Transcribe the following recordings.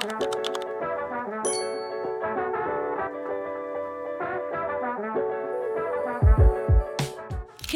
Hey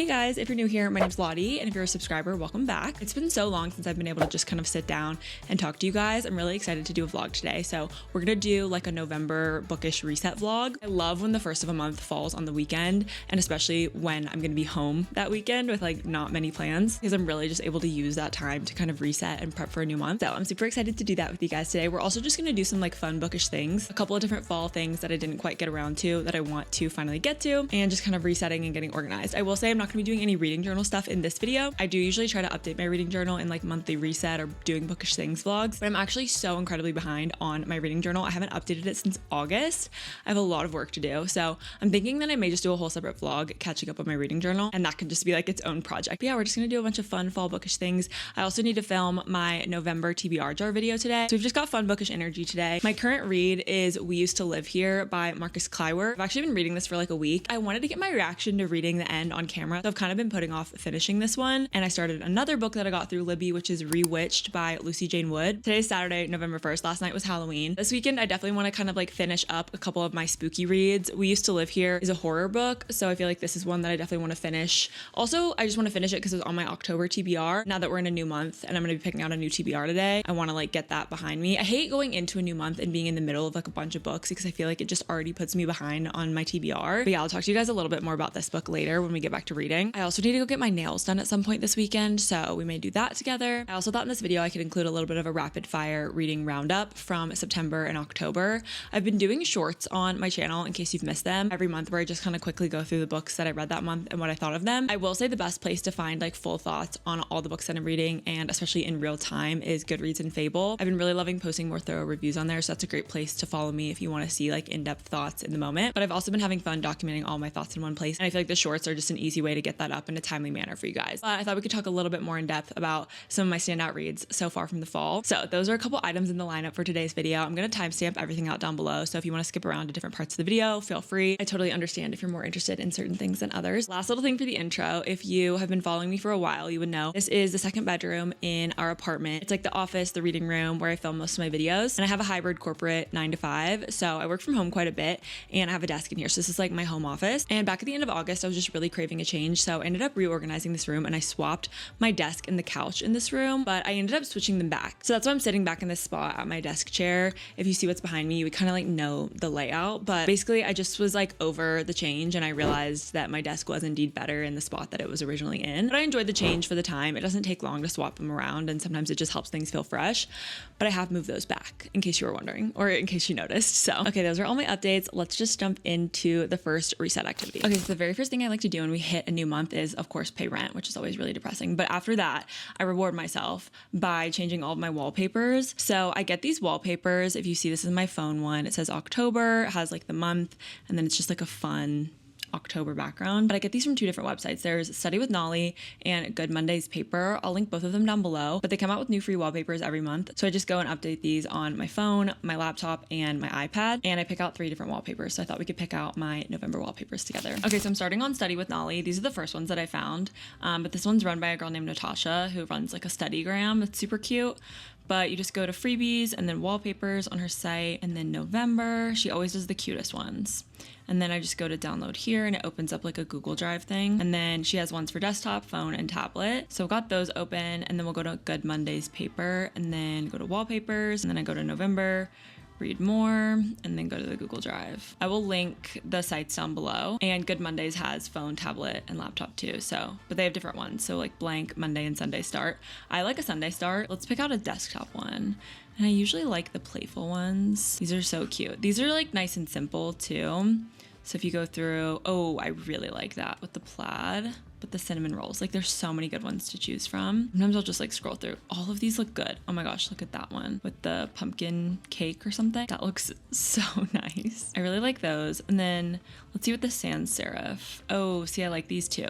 guys, if you're new here, my name's Lottie, and if you're a subscriber, welcome back. It's been so long since I've been able to just kind of sit down and talk to you guys. I'm really excited to do a vlog today. So we're gonna do like a November bookish reset vlog. I love when the first of a month falls on the weekend, and especially when I'm gonna be home that weekend with like not many plans, because I'm really just able to use that time to kind of reset and prep for a new month. So I'm super excited to do that with you guys today. We're also just gonna do some like fun bookish things, a couple of different fall things that I didn't quite get around to that I want to finally get to, and just kind of resetting and getting organized. I will say I'm not gonna be doing any reading journal stuff in this video. I do usually try to update my reading journal in like monthly reset or doing bookish things vlogs, but I'm actually so incredibly behind on my reading journal. I haven't updated it since August. I have a lot of work to do. So I'm thinking that I may just do a whole separate vlog catching up on my reading journal, and that could just be like its own project. But yeah, we're just gonna do a bunch of fun fall bookish things. I also need to film my November TBR jar video today. So we've just got fun bookish energy today. My current read is We Used to Live Here by Marcus Clyworth. I've actually been reading this for like a week. I wanted to get my reaction to reading the end on camera, so I've kind of been putting off finishing this one, and I started another book that I got through Libby, which is Rewitched by Lucy Jane Wood. Today's Saturday, November 1st. Last night was Halloween. This weekend I definitely want to kind of like finish up a couple of my spooky reads. We Used to Live Here is a horror book, so I feel like this is one that I definitely want to finish. Also, I just want to finish it because it was on my October TBR. Now that we're in a new month and I'm going to be picking out a new TBR today, I want to like get that behind me. I hate going into a new month and being in the middle of like a bunch of books because I feel like it just already puts me behind on my TBR. But yeah, I'll talk to you guys a little bit more about this book later when we get back to reading. I also need to go get my nails done at some point this weekend, so we may do that together. I also thought in this video I could include a little bit of a rapid fire reading roundup from September and October. I've been doing shorts on my channel in case you've missed them every month, where I just kind of quickly go through the books that I read that month and what I thought of them. I will say the best place to find like full thoughts on all the books that I'm reading, and especially in real time, is Goodreads and Fable. I've been really loving posting more thorough reviews on there, so that's a great place to follow me if you want to see like in-depth thoughts in the moment. But I've also been having fun documenting all my thoughts in one place, and I feel like the shorts are just an easy way to get that up in a timely manner for you guys. But I thought we could talk a little bit more in depth about some of my standout reads so far from the fall. So those are a couple items in the lineup for today's video. I'm going to timestamp everything out down below, so if you want to skip around to different parts of the video, feel free. I totally understand if you're more interested in certain things than others. Last little thing for the intro, if you have been following me for a while, you would know this is the second bedroom in our apartment. It's like the office, the reading room, where I film most of my videos, and I have a hybrid corporate 9 to 5, so I work from home quite a bit, and I have a desk in here, so this is like my home office. And back at the end of August, I was just really craving a change, so I ended up reorganizing this room, and I swapped my desk and the couch in this room, but I ended up switching them back. So that's why I'm sitting back in this spot at my desk chair. If you see what's behind me, you would kind of like know the layout, but basically I just was like over the change, and I realized that my desk was indeed better in the spot that it was originally in. But I enjoyed the change for the time. It doesn't take long to swap them around, and sometimes it just helps things feel fresh, but I have moved those back in case you were wondering, or in case you noticed. So, okay, those are all my updates. Let's just jump into the first reset activity. Okay, so the very first thing I like to do when we hit a new month is, of course, pay rent, which is always really depressing. But after that, I reward myself by changing all of my wallpapers. So I get these wallpapers. If you see, this is my phone one. It says October, it has like the month, and then it's just like a fun October background. But I get these from two different websites. There's Study with Nolly and Good Monday's Paper. I'll link both of them down below, but they come out with new free wallpapers every month. So I just go and update these on my phone, my laptop, and my iPad, and I pick out 3 different wallpapers. So I thought we could pick out my November wallpapers together. Okay, so I'm starting on Study with Nolly. These are the first ones that I found, but this one's run by a girl named Natasha, who runs like a studygram. It's super cute. But you just go to freebies and then wallpapers on her site, and then November. She always does the cutest ones. And then I just go to download here, and it opens up like a Google Drive thing. And then she has ones for desktop, phone, and tablet. So got those open, and then we'll go to Good Monday's Paper, and then go to wallpapers, and then I go to November, read more, and then go to the Google Drive. I will link the sites down below, and Good Mondays has phone, tablet, and laptop too, so, but they have different ones, so like blank, Monday, and Sunday Start. I like a Sunday Start. Let's pick out a desktop one, and I usually like the playful ones. These are so cute. These are like nice and simple too. So if you go through, oh, I really like that with the plaid, but the cinnamon rolls, like there's so many good ones to choose from. Sometimes I'll just like scroll through. All of these look good. Oh my gosh, look at that one with the pumpkin cake or something. That looks so nice. I really like those. And then let's see what the sans serif. Oh, see, I like these too.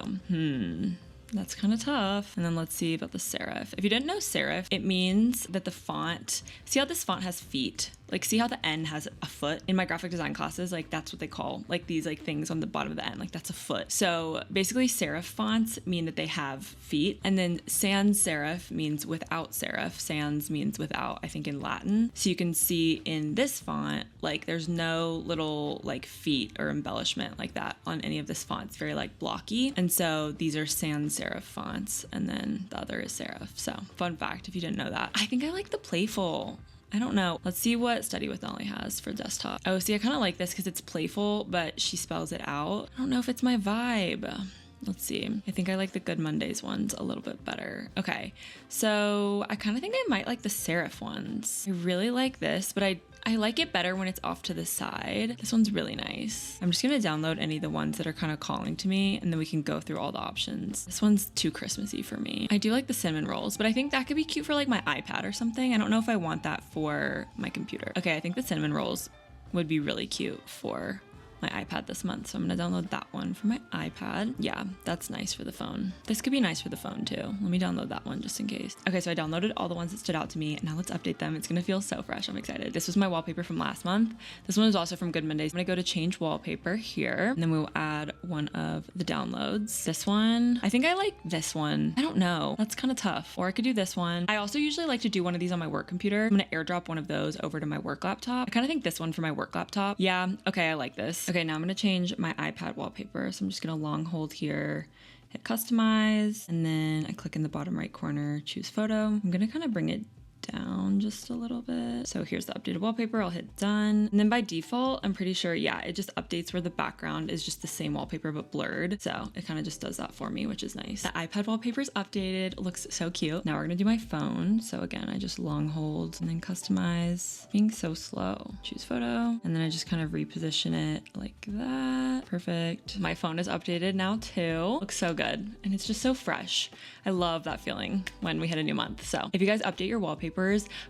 That's kind of tough. And then let's see about the serif. If you didn't know serif, it means that the font, see how this font has feet? Like, see how the N has a foot? In my graphic design classes, like that's what they call like these like things on the bottom of the N, like that's a foot. So basically serif fonts mean that they have feet, and then sans serif means without serif. Sans means without, I think, in Latin. So you can see in this font, like there's no little like feet or embellishment like that on any of this font. It's very like blocky. And so these are sans serif fonts, and then the other is serif. So fun fact if you didn't know that. I think I like the playful. I don't know. Let's see what Study with Molly has for desktop. Oh, see, I kind of like this because it's playful, but she spells it out. I don't know if it's my vibe. Let's see. I think I like the Good Mondays ones a little bit better. Okay, so I kind of think I might like the serif ones. I really like this, but I like it better when it's off to the side. This one's really nice. I'm just gonna download any of the ones that are kind of calling to me, and then we can go through all the options. This one's too Christmassy for me. I do like the cinnamon rolls, but I think that could be cute for like my iPad or something. I don't know if I want that for my computer. Okay, I think the cinnamon rolls would be really cute for my iPad this month. So I'm gonna download that one for my iPad. Yeah, that's nice for the phone. This could be nice for the phone too. Let me download that one just in case. Okay, so I downloaded all the ones that stood out to me. Now let's update them. It's gonna feel so fresh. I'm excited. This was my wallpaper from last month. This one was also from Good Mondays. I'm gonna go to change wallpaper here, and then we'll add one of the downloads. This one, I think I like this one. I don't know. That's kind of tough. Or I could do this one. I also usually like to do one of these on my work computer. I'm gonna airdrop one of those over to my work laptop. I kind of think this one for my work laptop. Yeah, okay, I like this. Okay, now I'm gonna change my iPad wallpaper. So I'm just gonna long hold here, hit customize, and then I click in the bottom right corner, choose photo. I'm gonna kind of bring it down just a little bit. So here's the updated wallpaper. I'll hit done. And then by default, I'm pretty sure, yeah, it just updates where the background is just the same wallpaper but blurred. So it kind of just does that for me, which is nice. The iPad wallpaper is updated. It looks so cute. Now we're gonna do my phone. So again, I just long hold and then customize. Being so slow. Choose photo. And then I just kind of reposition it like that. Perfect. My phone is updated now too. Looks so good. And it's just so fresh. I love that feeling when we hit a new month. So if you guys update your wallpapers,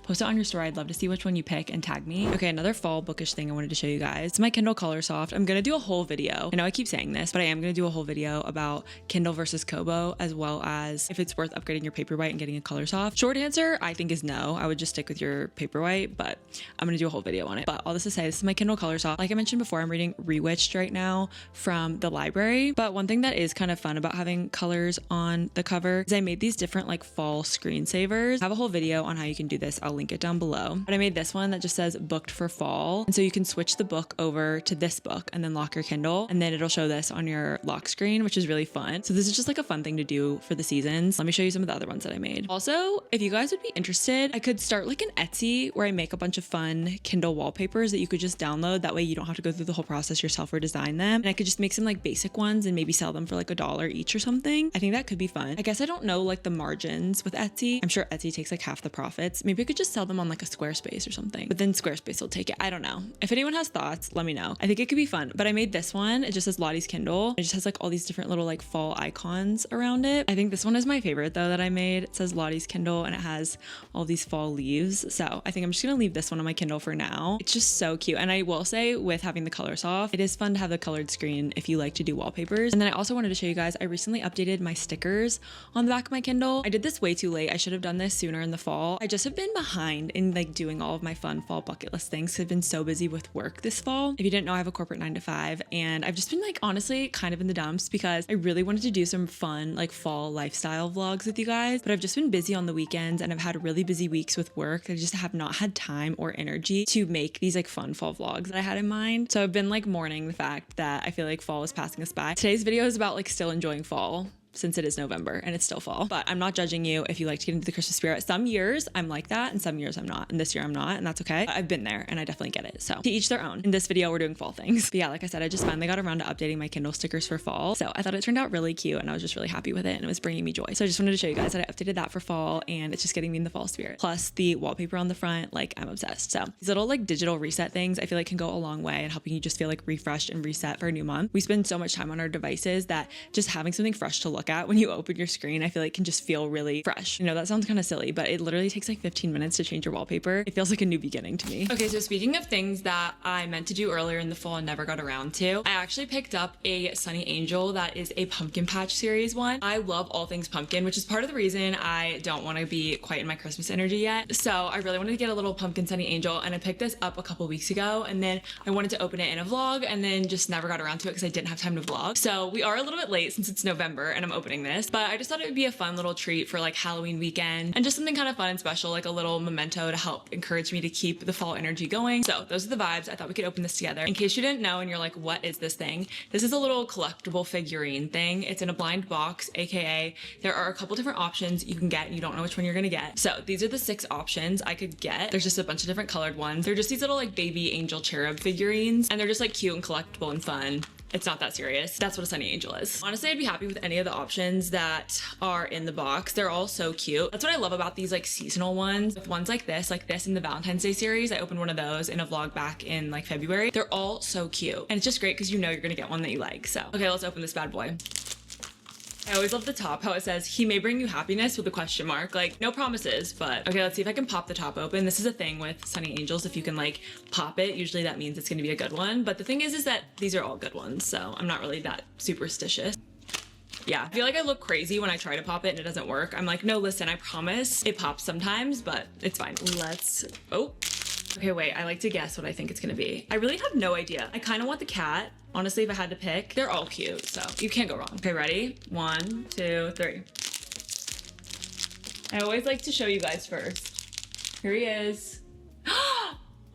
post it on your story. I'd love to see which one you pick and tag me. Okay, another fall bookish thing I wanted to show you guys. It's my Kindle Colorsoft. I'm gonna do a whole video. I know I keep saying this, but I am gonna do a whole video about Kindle versus Kobo, as well as if it's worth upgrading your Paperwhite and getting a Colorsoft. Short answer, I think is no. I would just stick with your Paperwhite, but I'm gonna do a whole video on it. But all this to say, this is my Kindle Colorsoft. Like I mentioned before, I'm reading Rewitched right now from the library. But one thing that is kind of fun about having colors on the cover is I made these different like fall screensavers. I have a whole video on how you can do this. I'll link it down below. But I made this one that just says booked for fall. And so you can switch the book over to this book and then lock your Kindle, and then it'll show this on your lock screen, which is really fun. So this is just like a fun thing to do for the seasons. Let me show you some of the other ones that I made. Also, if you guys would be interested, I could start like an Etsy where I make a bunch of fun Kindle wallpapers that you could just download. That way you don't have to go through the whole process yourself or design them. And I could just make some like basic ones and maybe sell them for like $1 each or something. I think that could be fun. I guess I don't know like the margins with Etsy. I'm sure Etsy takes like half the profits. Maybe I could just sell them on like a Squarespace or something, but then Squarespace will take it. I don't know. If anyone has thoughts, let me know. I think it could be fun, but I made this one. It just says Lottie's Kindle. It just has like all these different little like fall icons around it. I think this one is my favorite though that I made. It says Lottie's Kindle and it has all these fall leaves. So I think I'm just gonna leave this one on my Kindle for now. It's just so cute. And I will say with having the Colorsoft, it is fun to have the colored screen if you like to do wallpapers. And then I also wanted to show you guys, I recently updated my stickers on the back of my Kindle. I did this way too late. I should have done this sooner in the fall. I just have been behind in like doing all of my fun fall bucket list things. So I've been so busy with work this fall. If you didn't know, I have a corporate 9-to-5 and I've just been like honestly kind of in the dumps because I really wanted to do some fun like fall lifestyle vlogs with you guys, but I've just been busy on the weekends and I've had really busy weeks with work. I just have not had time or energy to make these like fun fall vlogs that I had in mind. So I've been like mourning the fact that I feel like fall is passing us by. Today's video is about like still enjoying fall, since it is November and it's still fall. But I'm not judging you if you like to get into the Christmas spirit. Some years I'm like that and some years I'm not. And this year I'm not, and that's okay. But I've been there and I definitely get it. So to each their own. In this video, we're doing fall things. But yeah, like I said, I just finally got around to updating my Kindle stickers for fall. So I thought it turned out really cute and I was just really happy with it and it was bringing me joy. So I just wanted to show you guys that I updated that for fall and it's just getting me in the fall spirit. Plus the wallpaper on the front, like I'm obsessed. So these little like digital reset things I feel like can go a long way in helping you just feel like refreshed and reset for a new month. We spend so much time on our devices that just having something fresh to look look at when you open your screen, I feel like can just feel really fresh. You know, that sounds kind of silly, but it literally takes like 15 minutes to change your wallpaper. It feels like a new beginning to me. Okay, so speaking of things that I meant to do earlier in the fall and never got around to, I actually picked up a Sonny Angel that is a pumpkin patch series one. I love all things pumpkin, which is part of the reason I don't want to be quite in my Christmas energy yet. So I really wanted to get a little pumpkin Sonny Angel, and I picked this up a couple weeks ago, and then I wanted to open it in a vlog and then just never got around to it because I didn't have time to vlog. So we are a little bit late since it's November and I'm opening this, but I just thought it would be a fun little treat for like Halloween weekend and just something kind of fun and special, like a little memento to help encourage me to keep the fall energy going. So those are the vibes. I thought we could open this together. In case you didn't know and you're like, what is this thing? This is a little collectible figurine thing. It's in a blind box, aka there are a couple different options you can get and you don't know which one you're gonna get. So these are the 6 options I could get. There's just a bunch of different colored ones. They're just these little like baby angel cherub figurines, and they're just like cute and collectible and fun. It's not that serious. That's what a Sonny Angel is. Honestly, I'd be happy with any of the options that are in the box. They're all so cute. That's what I love about these like seasonal ones. With ones like this in the Valentine's Day series, I opened one of those in a vlog back in like February. They're all so cute. And it's just great because you know you're gonna get one that you like. So, okay, let's open this bad boy. I always love the top, how it says, he may bring you happiness with a question mark. Like, no promises, but okay, let's see if I can pop the top open. This is a thing with Sonny Angels. If you can like pop it, usually that means it's gonna be a good one. But the thing is that these are all good ones, so I'm not really that superstitious. Yeah, I feel like I look crazy when I try to pop it and it doesn't work. I'm like, no, listen, I promise it pops sometimes, but it's fine. Oh. Okay, wait, I like to guess what I think it's gonna be. I really have no idea. I kind of want the cat. Honestly, if I had to pick, they're all cute, so you can't go wrong. Okay, ready? 1, 2, 3. I always like to show you guys first. Here he is.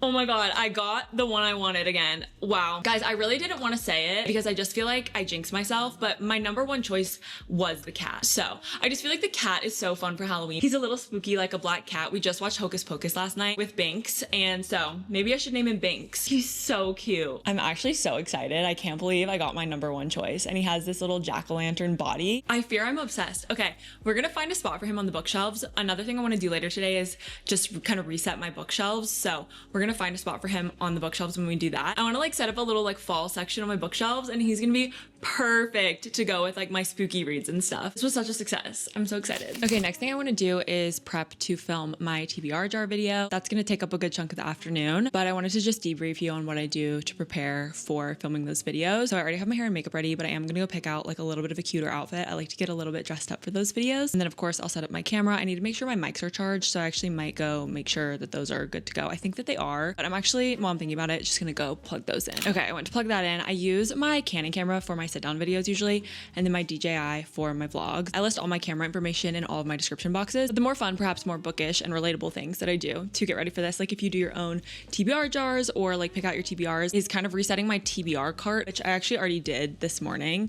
Oh my God, I got the one I wanted again. Wow. Guys, I really didn't want to say it because I just feel like I jinxed myself, but my number one choice was the cat. So I just feel like the cat is so fun for Halloween. He's a little spooky, like a black cat. We just watched Hocus Pocus last night with Binks, and so maybe I should name him Binks. He's so cute. I'm actually so excited. I can't believe I got my number one choice, and he has this little jack-o'-lantern body. I fear I'm obsessed. Okay, we're gonna find a spot for him on the bookshelves. Another thing I want to do later today is just kind of reset my bookshelves. So we're gonna find a spot for him on the bookshelves when we do that. I want to like set up a little like fall section on my bookshelves, and he's gonna be perfect to go with like my spooky reads and stuff. This was such a success. I'm so excited. Okay, next thing I want to do is prep to film my TBR jar video. That's gonna take up a good chunk of the afternoon, but I wanted to just debrief you on what I do to prepare for filming those videos. So I already have my hair and makeup ready, but I am gonna go pick out like a little bit of a cuter outfit. I like to get a little bit dressed up for those videos. And then of course I'll set up my camera. I need to make sure my mics are charged, so I actually might go make sure that those are good to go. I think that they are, but I'm actually, while I'm thinking about it, just gonna go plug those in. Okay, I went to plug that in. I use my Canon camera for my sit down videos usually, and then my DJI for my vlogs. I list all my camera information in all of my description boxes. But the more fun, perhaps more bookish and relatable things that I do to get ready for this, like if you do your own TBR jars or like pick out your TBRs, is kind of resetting my TBR cart, which I actually already did this morning.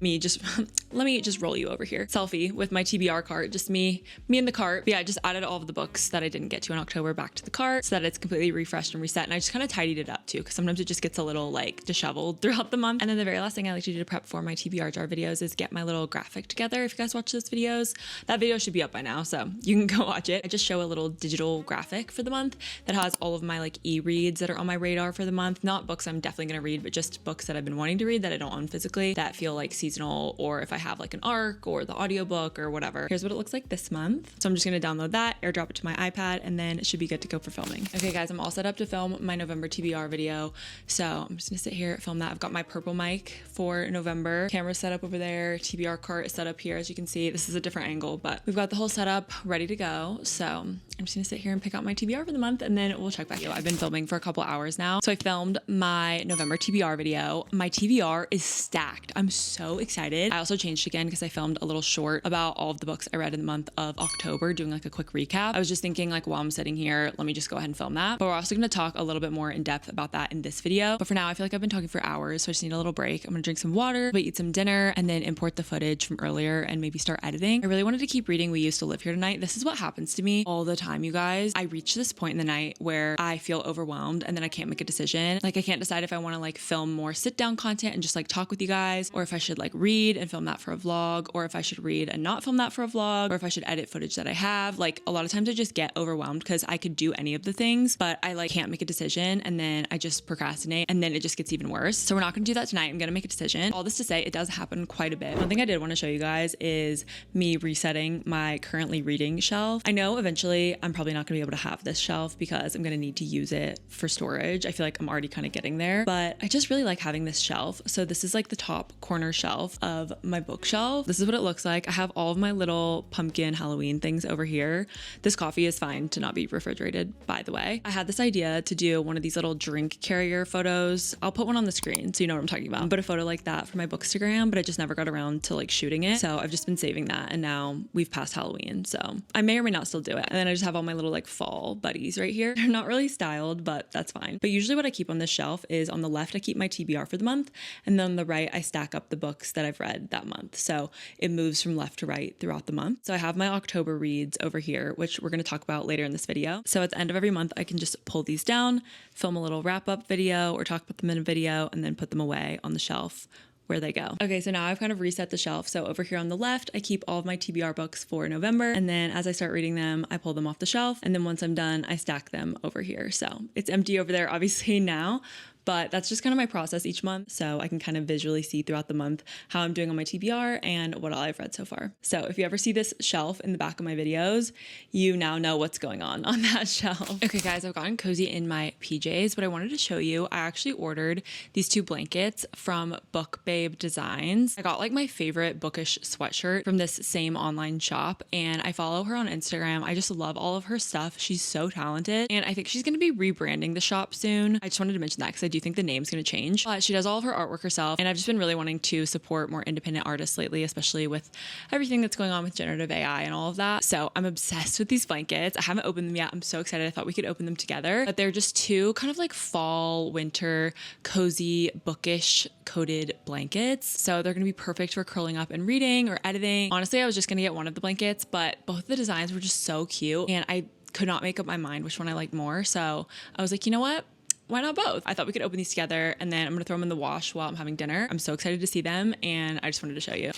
Let me just roll you over here. Selfie with my TBR cart, just me in the cart. But yeah, I just added all of the books that I didn't get to in October back to the cart so that it's completely refreshed and reset. And I just kind of tidied it up too, because sometimes it just gets a little like disheveled throughout the month. And then the very last thing I like to do to prep for my TBR jar videos is get my little graphic together. If you guys watch those videos, that video should be up by now, so you can go watch it. I just show a little digital graphic for the month that has all of my like e-reads that are on my radar for the month. Not books I'm definitely gonna read, but just books that I've been wanting to read that I don't own physically that feel like seasonal, or if I have like an arc or the audiobook or whatever. Here's what it looks like this month. So I'm just gonna download that, airdrop it to my iPad, and then it should be good to go for filming. Okay guys, I'm all set up to film my November TBR video. So I'm just gonna sit here, film that. I've got my purple mic for November. Camera set up over there. TBR cart is set up here. As you can see, this is a different angle, but we've got the whole setup ready to go. So I'm just gonna sit here and pick out my TBR for the month, and then we'll check back in. I've been filming for a couple hours now. So I filmed my November TBR video. My TBR is stacked. I'm so excited. I also changed again because I filmed a little short about all of the books I read in the month of October, doing like a quick recap. I was just thinking like, while I'm sitting here, let me just go ahead and film that. But we're also gonna talk a little bit more in depth about that in this video. But for now, I feel like I've been talking for hours, so I just need a little break. I'm gonna drink some water, eat some dinner, and then import the footage from earlier and maybe start editing. I really wanted to keep reading We Used to Live Here Tonight. This is what happens to me all the time, you guys. I reach this point in the night where I feel overwhelmed and then I can't make a decision. Like I can't decide if I want to like film more sit down content and just like talk with you guys, or if I should like read and film that for a vlog, or if I should read and not film that for a vlog, or if I should edit footage that I have. Like a lot of times I just get overwhelmed because I could do any of the things, but I like can't make a decision and then I just procrastinate and then it just gets even worse. So we're not gonna do that tonight. I'm gonna make a decision. All this to say, it does happen quite a bit. One thing I did want to show you guys is me resetting my currently reading shelf. I know eventually I'm probably not gonna be able to have this shelf because I'm gonna need to use it for storage. I feel like I'm already kind of getting there, but I just really like having this shelf. So this is like the top corner shelf of my bookshelf. This is what it looks like. I have all of my little pumpkin Halloween things over here. This coffee is fine to not be refrigerated, by the way. I had this idea to do one of these little drink carrier photos. I'll put one on the screen so you know what I'm talking about. But a photo like that for my Bookstagram, but I just never got around to like shooting it. So I've just been saving that, and now we've passed Halloween. So I may or may not still do it. And then I just have all my little like fall buddies right here. They're not really styled, but that's fine. But usually what I keep on this shelf is on the left, I keep my TBR for the month. And then on the right, I stack up the books that I've read that month. So it moves from left to right throughout the month. So I have my October reads over here, which we're going to talk about later in this video. So at the end of every month, I can just pull these down, film a little wrap up video or talk about them in a video, and then put them away on the shelf where they go. Okay, so now I've kind of reset the shelf. So over here on the left, I keep all of my TBR books for November. And then as I start reading them, I pull them off the shelf. And then once I'm done, I stack them over here. So it's empty over there, obviously now, but that's just kind of my process each month. So I can kind of visually see throughout the month how I'm doing on my TBR and what all I've read so far. So if you ever see this shelf in the back of my videos, you now know what's going on that shelf. Okay guys, I've gotten cozy in my PJs, but I wanted to show you, I actually ordered these 2 blankets from Book Babe Designs. I got like my favorite bookish sweatshirt from this same online shop, and I follow her on Instagram. I just love all of her stuff. She's so talented, and I think she's going to be rebranding the shop soon. I just wanted to mention that because I do think the name's going to change, but she does all of her artwork herself, and I've just been really wanting to support more independent artists lately, especially with everything that's going on with generative AI and all of that. So I'm obsessed with these blankets. I haven't opened them yet. I'm so excited. I thought we could open them together, but they're just 2 kind of like fall, winter, cozy, bookish coated blankets. So they're going to be perfect for curling up and reading or editing. Honestly, I was just going to get one of the blankets, but both the designs were just so cute, and I could not make up my mind which one I liked more. So I was like, you know what? Why not both? I thought we could open these together, and then I'm gonna throw them in the wash while I'm having dinner. I'm so excited to see them, and I just wanted to show you.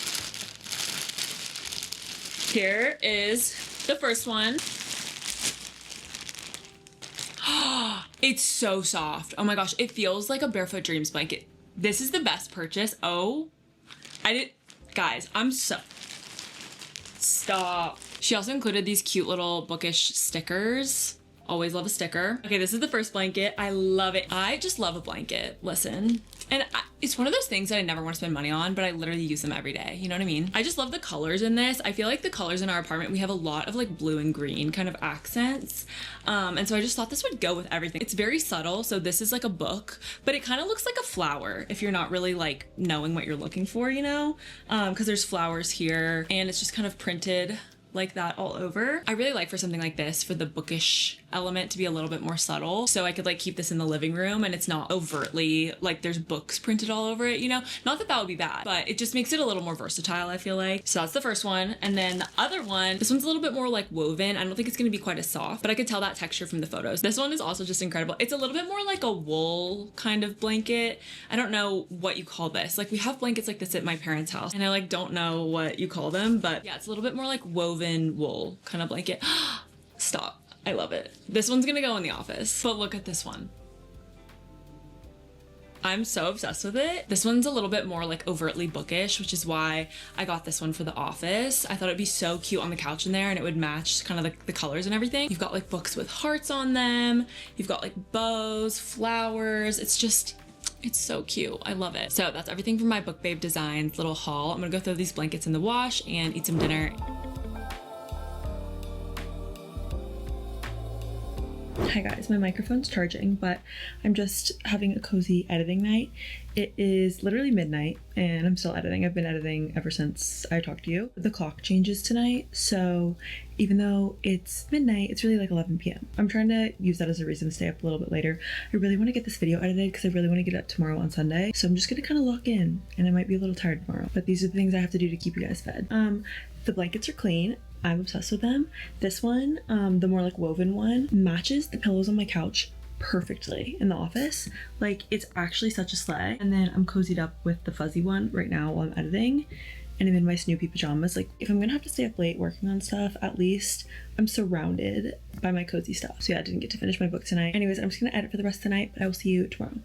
Here is the first one. It's so soft. Oh my gosh, it feels like a Barefoot Dreams blanket. This is the best purchase. Guys, I'm so, stop. She also included these cute little bookish stickers. Always love a sticker. Okay, this is the first blanket. I love it. I just love a blanket. Listen. And it's one of those things that I never want to spend money on, but I literally use them every day. You know what I mean? I just love the colors in this. I feel like the colors in our apartment, we have a lot of like blue and green kind of accents. And so I just thought this would go with everything. It's very subtle. So this is like a book, but it kind of looks like a flower if you're not really like knowing what you're looking for, you know? Because there's flowers here, and it's just kind of printed like that all over. I really like for something like this, for the bookish element to be a little bit more subtle, so I could like keep this in the living room and it's not overtly like there's books printed all over it, you know? Not that that would be bad, but it just makes it a little more versatile, I feel like. So that's the first one. And then the other one, this one's a little bit more like woven. I don't think it's gonna be quite as soft, but I could tell that texture from the photos. This one is also just incredible. It's a little bit more like a wool kind of blanket. I don't know what you call this. Like we have blankets like this at my parents' house, and I like don't know what you call them, but yeah, it's a little bit more like woven wool kind of blanket. Stop. I love it. This one's gonna go in the office, but look at this one. I'm so obsessed with it. This one's a little bit more like overtly bookish, which is why I got this one for the office. I thought it'd be so cute on the couch in there, and it would match kind of like the colors and everything. You've got like books with hearts on them. You've got like bows, flowers. It's so cute. I love it. So that's everything from my Book Babe Designs little haul. I'm gonna go throw these blankets in the wash and eat some dinner. Hi guys, my microphone's charging, but I'm just having a cozy editing night. It is literally midnight and I'm still editing. I've been editing ever since I talked to you. The clock changes tonight, so even though it's midnight, it's really like 11 p.m. I'm trying to use that as a reason to stay up a little bit later. I really want to get this video edited because I really want to get it up tomorrow on Sunday. So I'm just gonna kind of lock in, and I might be a little tired tomorrow, but these are the things I have to do to keep you guys fed. The blankets are clean. I'm obsessed with them. This one, the more like woven one, matches the pillows on my couch perfectly in the office. Like, it's actually such a sleigh. And then I'm cozied up with the fuzzy one right now while I'm editing. and I'm in my Snoopy pajamas. Like, if I'm gonna have to stay up late working on stuff, at least I'm surrounded by my cozy stuff. So yeah, I didn't get to finish my book tonight. Anyways, I'm just gonna edit for the rest of the night, but I will see you tomorrow.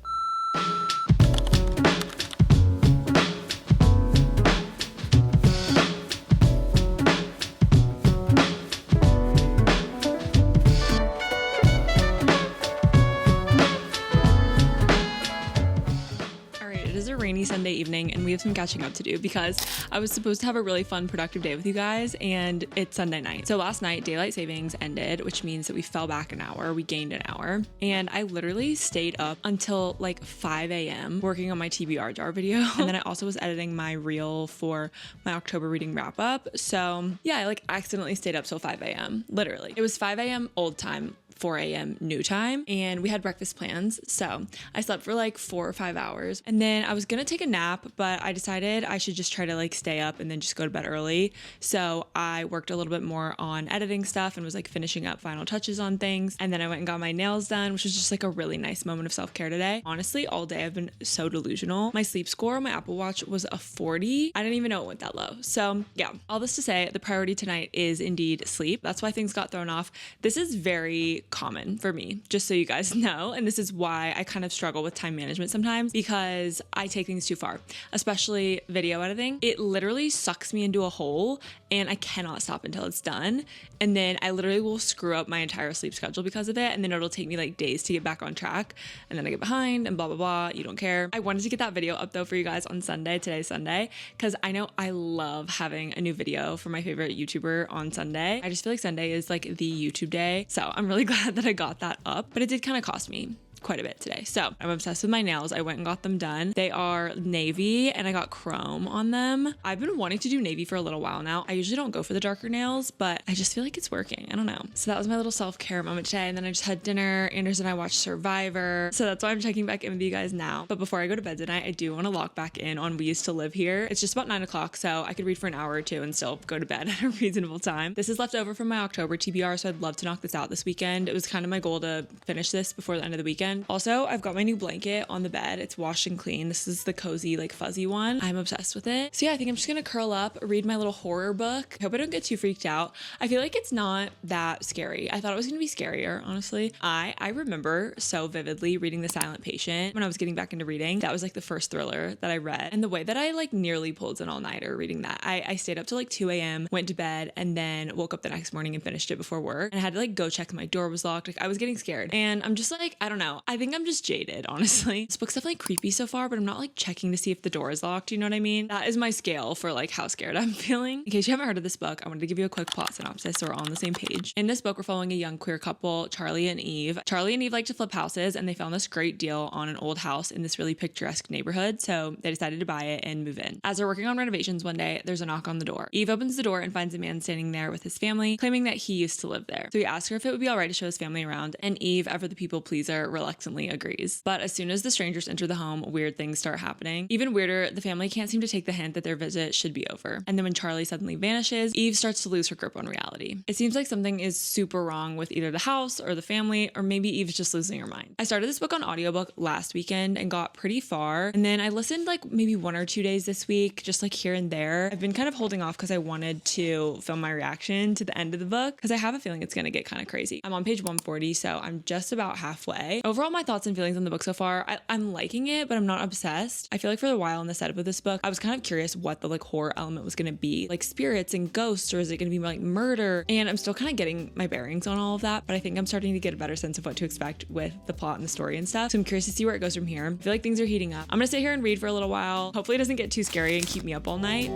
Sunday evening, and we have some catching up to do because I was supposed to have a really fun, productive day with you guys, and it's Sunday night. So last night, daylight savings ended, which means that we fell back an hour. We gained an hour, and I literally stayed up until like 5 a.m. working on my TBR jar video. And then I also was editing my reel for my October reading wrap up. So yeah, I like accidentally stayed up till 5 a.m. Literally. It was 5 a.m. old time, 4 a.m. new time, and we had breakfast plans. So I slept for like 4 or 5 hours, and then I was gonna take a nap, but I decided I should just try to like stay up and then just go to bed early. So I worked a little bit more on editing stuff and was like finishing up final touches on things. And then I went and got my nails done, which was just like a really nice moment of self-care today. Honestly, all day I've been so delusional. My sleep score on my Apple Watch was a 40. I didn't even know it went that low. So yeah, all this to say, the priority tonight is indeed sleep. That's why things got thrown off. This is very common for me, just so you guys know. And this is why I kind of struggle with time management sometimes, because I take things too far, especially video editing. It literally sucks me into a hole and I cannot stop until it's done. And then I literally will screw up my entire sleep schedule because of it. And then it'll take me like days to get back on track. And then I get behind and blah, blah, blah. You don't care. I wanted to get that video up though for you guys on Sunday. Today's Sunday, because I know I love having a new video for my favorite YouTuber on Sunday. I just feel like Sunday is like the YouTube day. So I'm really glad that I got that up, but it did kind of cost me quite a bit today. So I'm obsessed with my nails. I went and got them done. They are navy and I got chrome on them. I've been wanting to do navy for a little while now. I usually don't go for the darker nails, but I just feel like it's working. I don't know. So that was my little self-care moment today. And then I just had dinner. Anders and I watched Survivor. So that's why I'm checking back in with you guys now. But before I go to bed tonight, I do want to lock back in on We Used to Live Here. It's just about 9 o'clock, so I could read for an hour or two and still go to bed at a reasonable time. This is left over from my October TBR, so I'd love to knock this out this weekend. It was kind of my goal to finish this before the end of the weekend. Also, I've got my new blanket on the bed. It's washed and clean. This is the cozy, like fuzzy one. I'm obsessed with it. So yeah, I think I'm just gonna curl up, read my little horror book. I hope I don't get too freaked out. I feel like it's not that scary. I thought it was gonna be scarier, honestly. I remember so vividly reading The Silent Patient when I was getting back into reading. That was like the first thriller that I read. And the way that I like nearly pulled an all-nighter reading that. I stayed up till like 2 a.m., went to bed, and then woke up the next morning and finished it before work. And I had to like go check my door was locked. Like I was getting scared. And I'm just like, I don't know. I think I'm just jaded, honestly. This book's definitely creepy so far, but I'm not like checking to see if the door is locked. You know what I mean? That is my scale for like how scared I'm feeling. In case you haven't heard of this book, I wanted to give you a quick plot synopsis so we're all on the same page. In this book, we're following a young queer couple, Charlie and Eve. Charlie and Eve like to flip houses, and they found this great deal on an old house in this really picturesque neighborhood, so they decided to buy it and move in. As they're working on renovations one day, there's a knock on the door. Eve opens the door and finds a man standing there with his family, claiming that he used to live there. So he asks her if it would be all right to show his family around, and Eve, ever the people pleaser, reluctantly agrees. But as soon as the strangers enter the home, weird things start happening. Even weirder, the family can't seem to take the hint that their visit should be over. And then when Charlie suddenly vanishes, Eve starts to lose her grip on reality. It seems like something is super wrong with either the house or the family, or maybe Eve's just losing her mind. I started this book on audiobook last weekend and got pretty far, and then I listened like maybe 1 or 2 days this week, just like here and there. I've been kind of holding off because I wanted to film my reaction to the end of the book because I have a feeling it's going to get kind of crazy. I'm on page 140, so I'm just about halfway. Overall, my thoughts and feelings on the book so far, I'm liking it, but I'm not obsessed. I feel like for a while in the setup of this book, I was kind of curious what the like horror element was going to be, like spirits and ghosts, or is it going to be like murder? And I'm still kind of getting my bearings on all of that, but I think I'm starting to get a better sense of what to expect with the plot and the story and stuff. So I'm curious to see where it goes from here. I feel like things are heating up. I'm gonna sit here and read for a little while. Hopefully it doesn't get too scary and keep me up all night.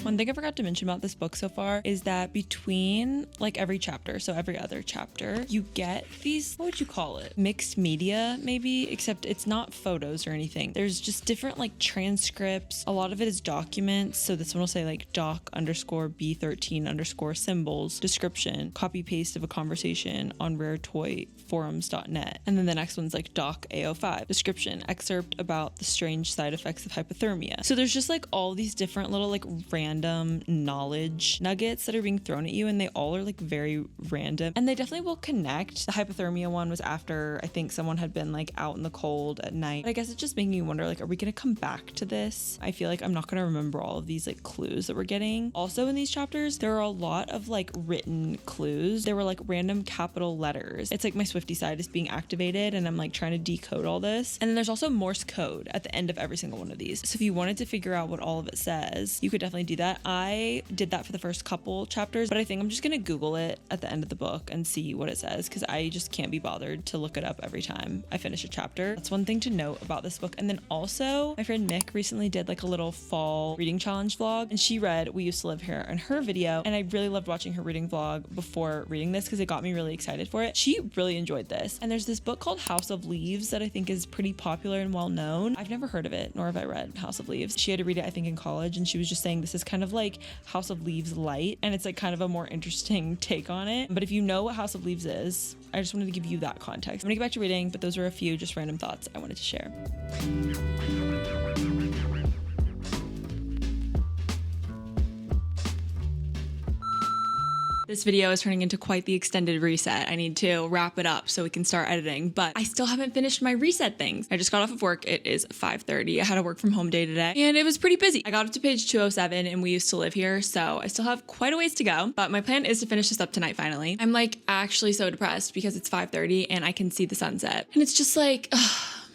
One thing I forgot to mention about this book so far is that between like every chapter, so every other chapter, you get these, what would you call it? Mixed media, maybe, except it's not photos or anything. There's just different like transcripts. A lot of it is documents. So this one will say like doc_B13_ symbols, description, copy paste of a conversation on raretoyforums.net. And then the next one's like doc A05, description, excerpt about the strange side effects of hypothermia. So there's just like all these different little like random random knowledge nuggets that are being thrown at you, and they all are like very random, and they definitely will connect. The hypothermia one was after I think someone had been like out in the cold at night, but I guess it's just making you wonder, like, are we gonna come back to this? I feel like I'm not gonna remember all of these like clues that we're getting. Also in these chapters, there are a lot of like written clues. There were like random capital letters. It's like my Swiftie side is being activated and I'm like trying to decode all this. And then there's also Morse code at the end of every single one of these. So if you wanted to figure out what all of it says, you could definitely do that. I did that for the first couple chapters, but I think I'm just gonna Google it at the end of the book and see what it says, because I just can't be bothered to look it up every time I finish a chapter. That's one thing to note about this book. And then also my friend Mick recently did like a little fall reading challenge vlog, and she read We Used to Live Here in her video, and I really loved watching her reading vlog before reading this because it got me really excited for it. She really enjoyed this. And there's this book called House of Leaves that I think is pretty popular and well known. I've never heard of it, nor have I read House of Leaves. She had to read it I think in college, and she was just saying this is kind of like House of Leaves light, and it's like kind of a more interesting take on it. But if you know what House of Leaves is, I just wanted to give you that context. I'm gonna get back to reading, but those were a few just random thoughts I wanted to share. This video is turning into quite the extended reset. I need to wrap it up so we can start editing, but I still haven't finished my reset things. I just got off of work. It is 5:30. I had a work from home day today and it was pretty busy. I got up to page 207 and We Used to Live Here, so I still have quite a ways to go, but my plan is to finish this up tonight finally. I'm like actually so depressed because it's 5:30 and I can see the sunset. And it's just like,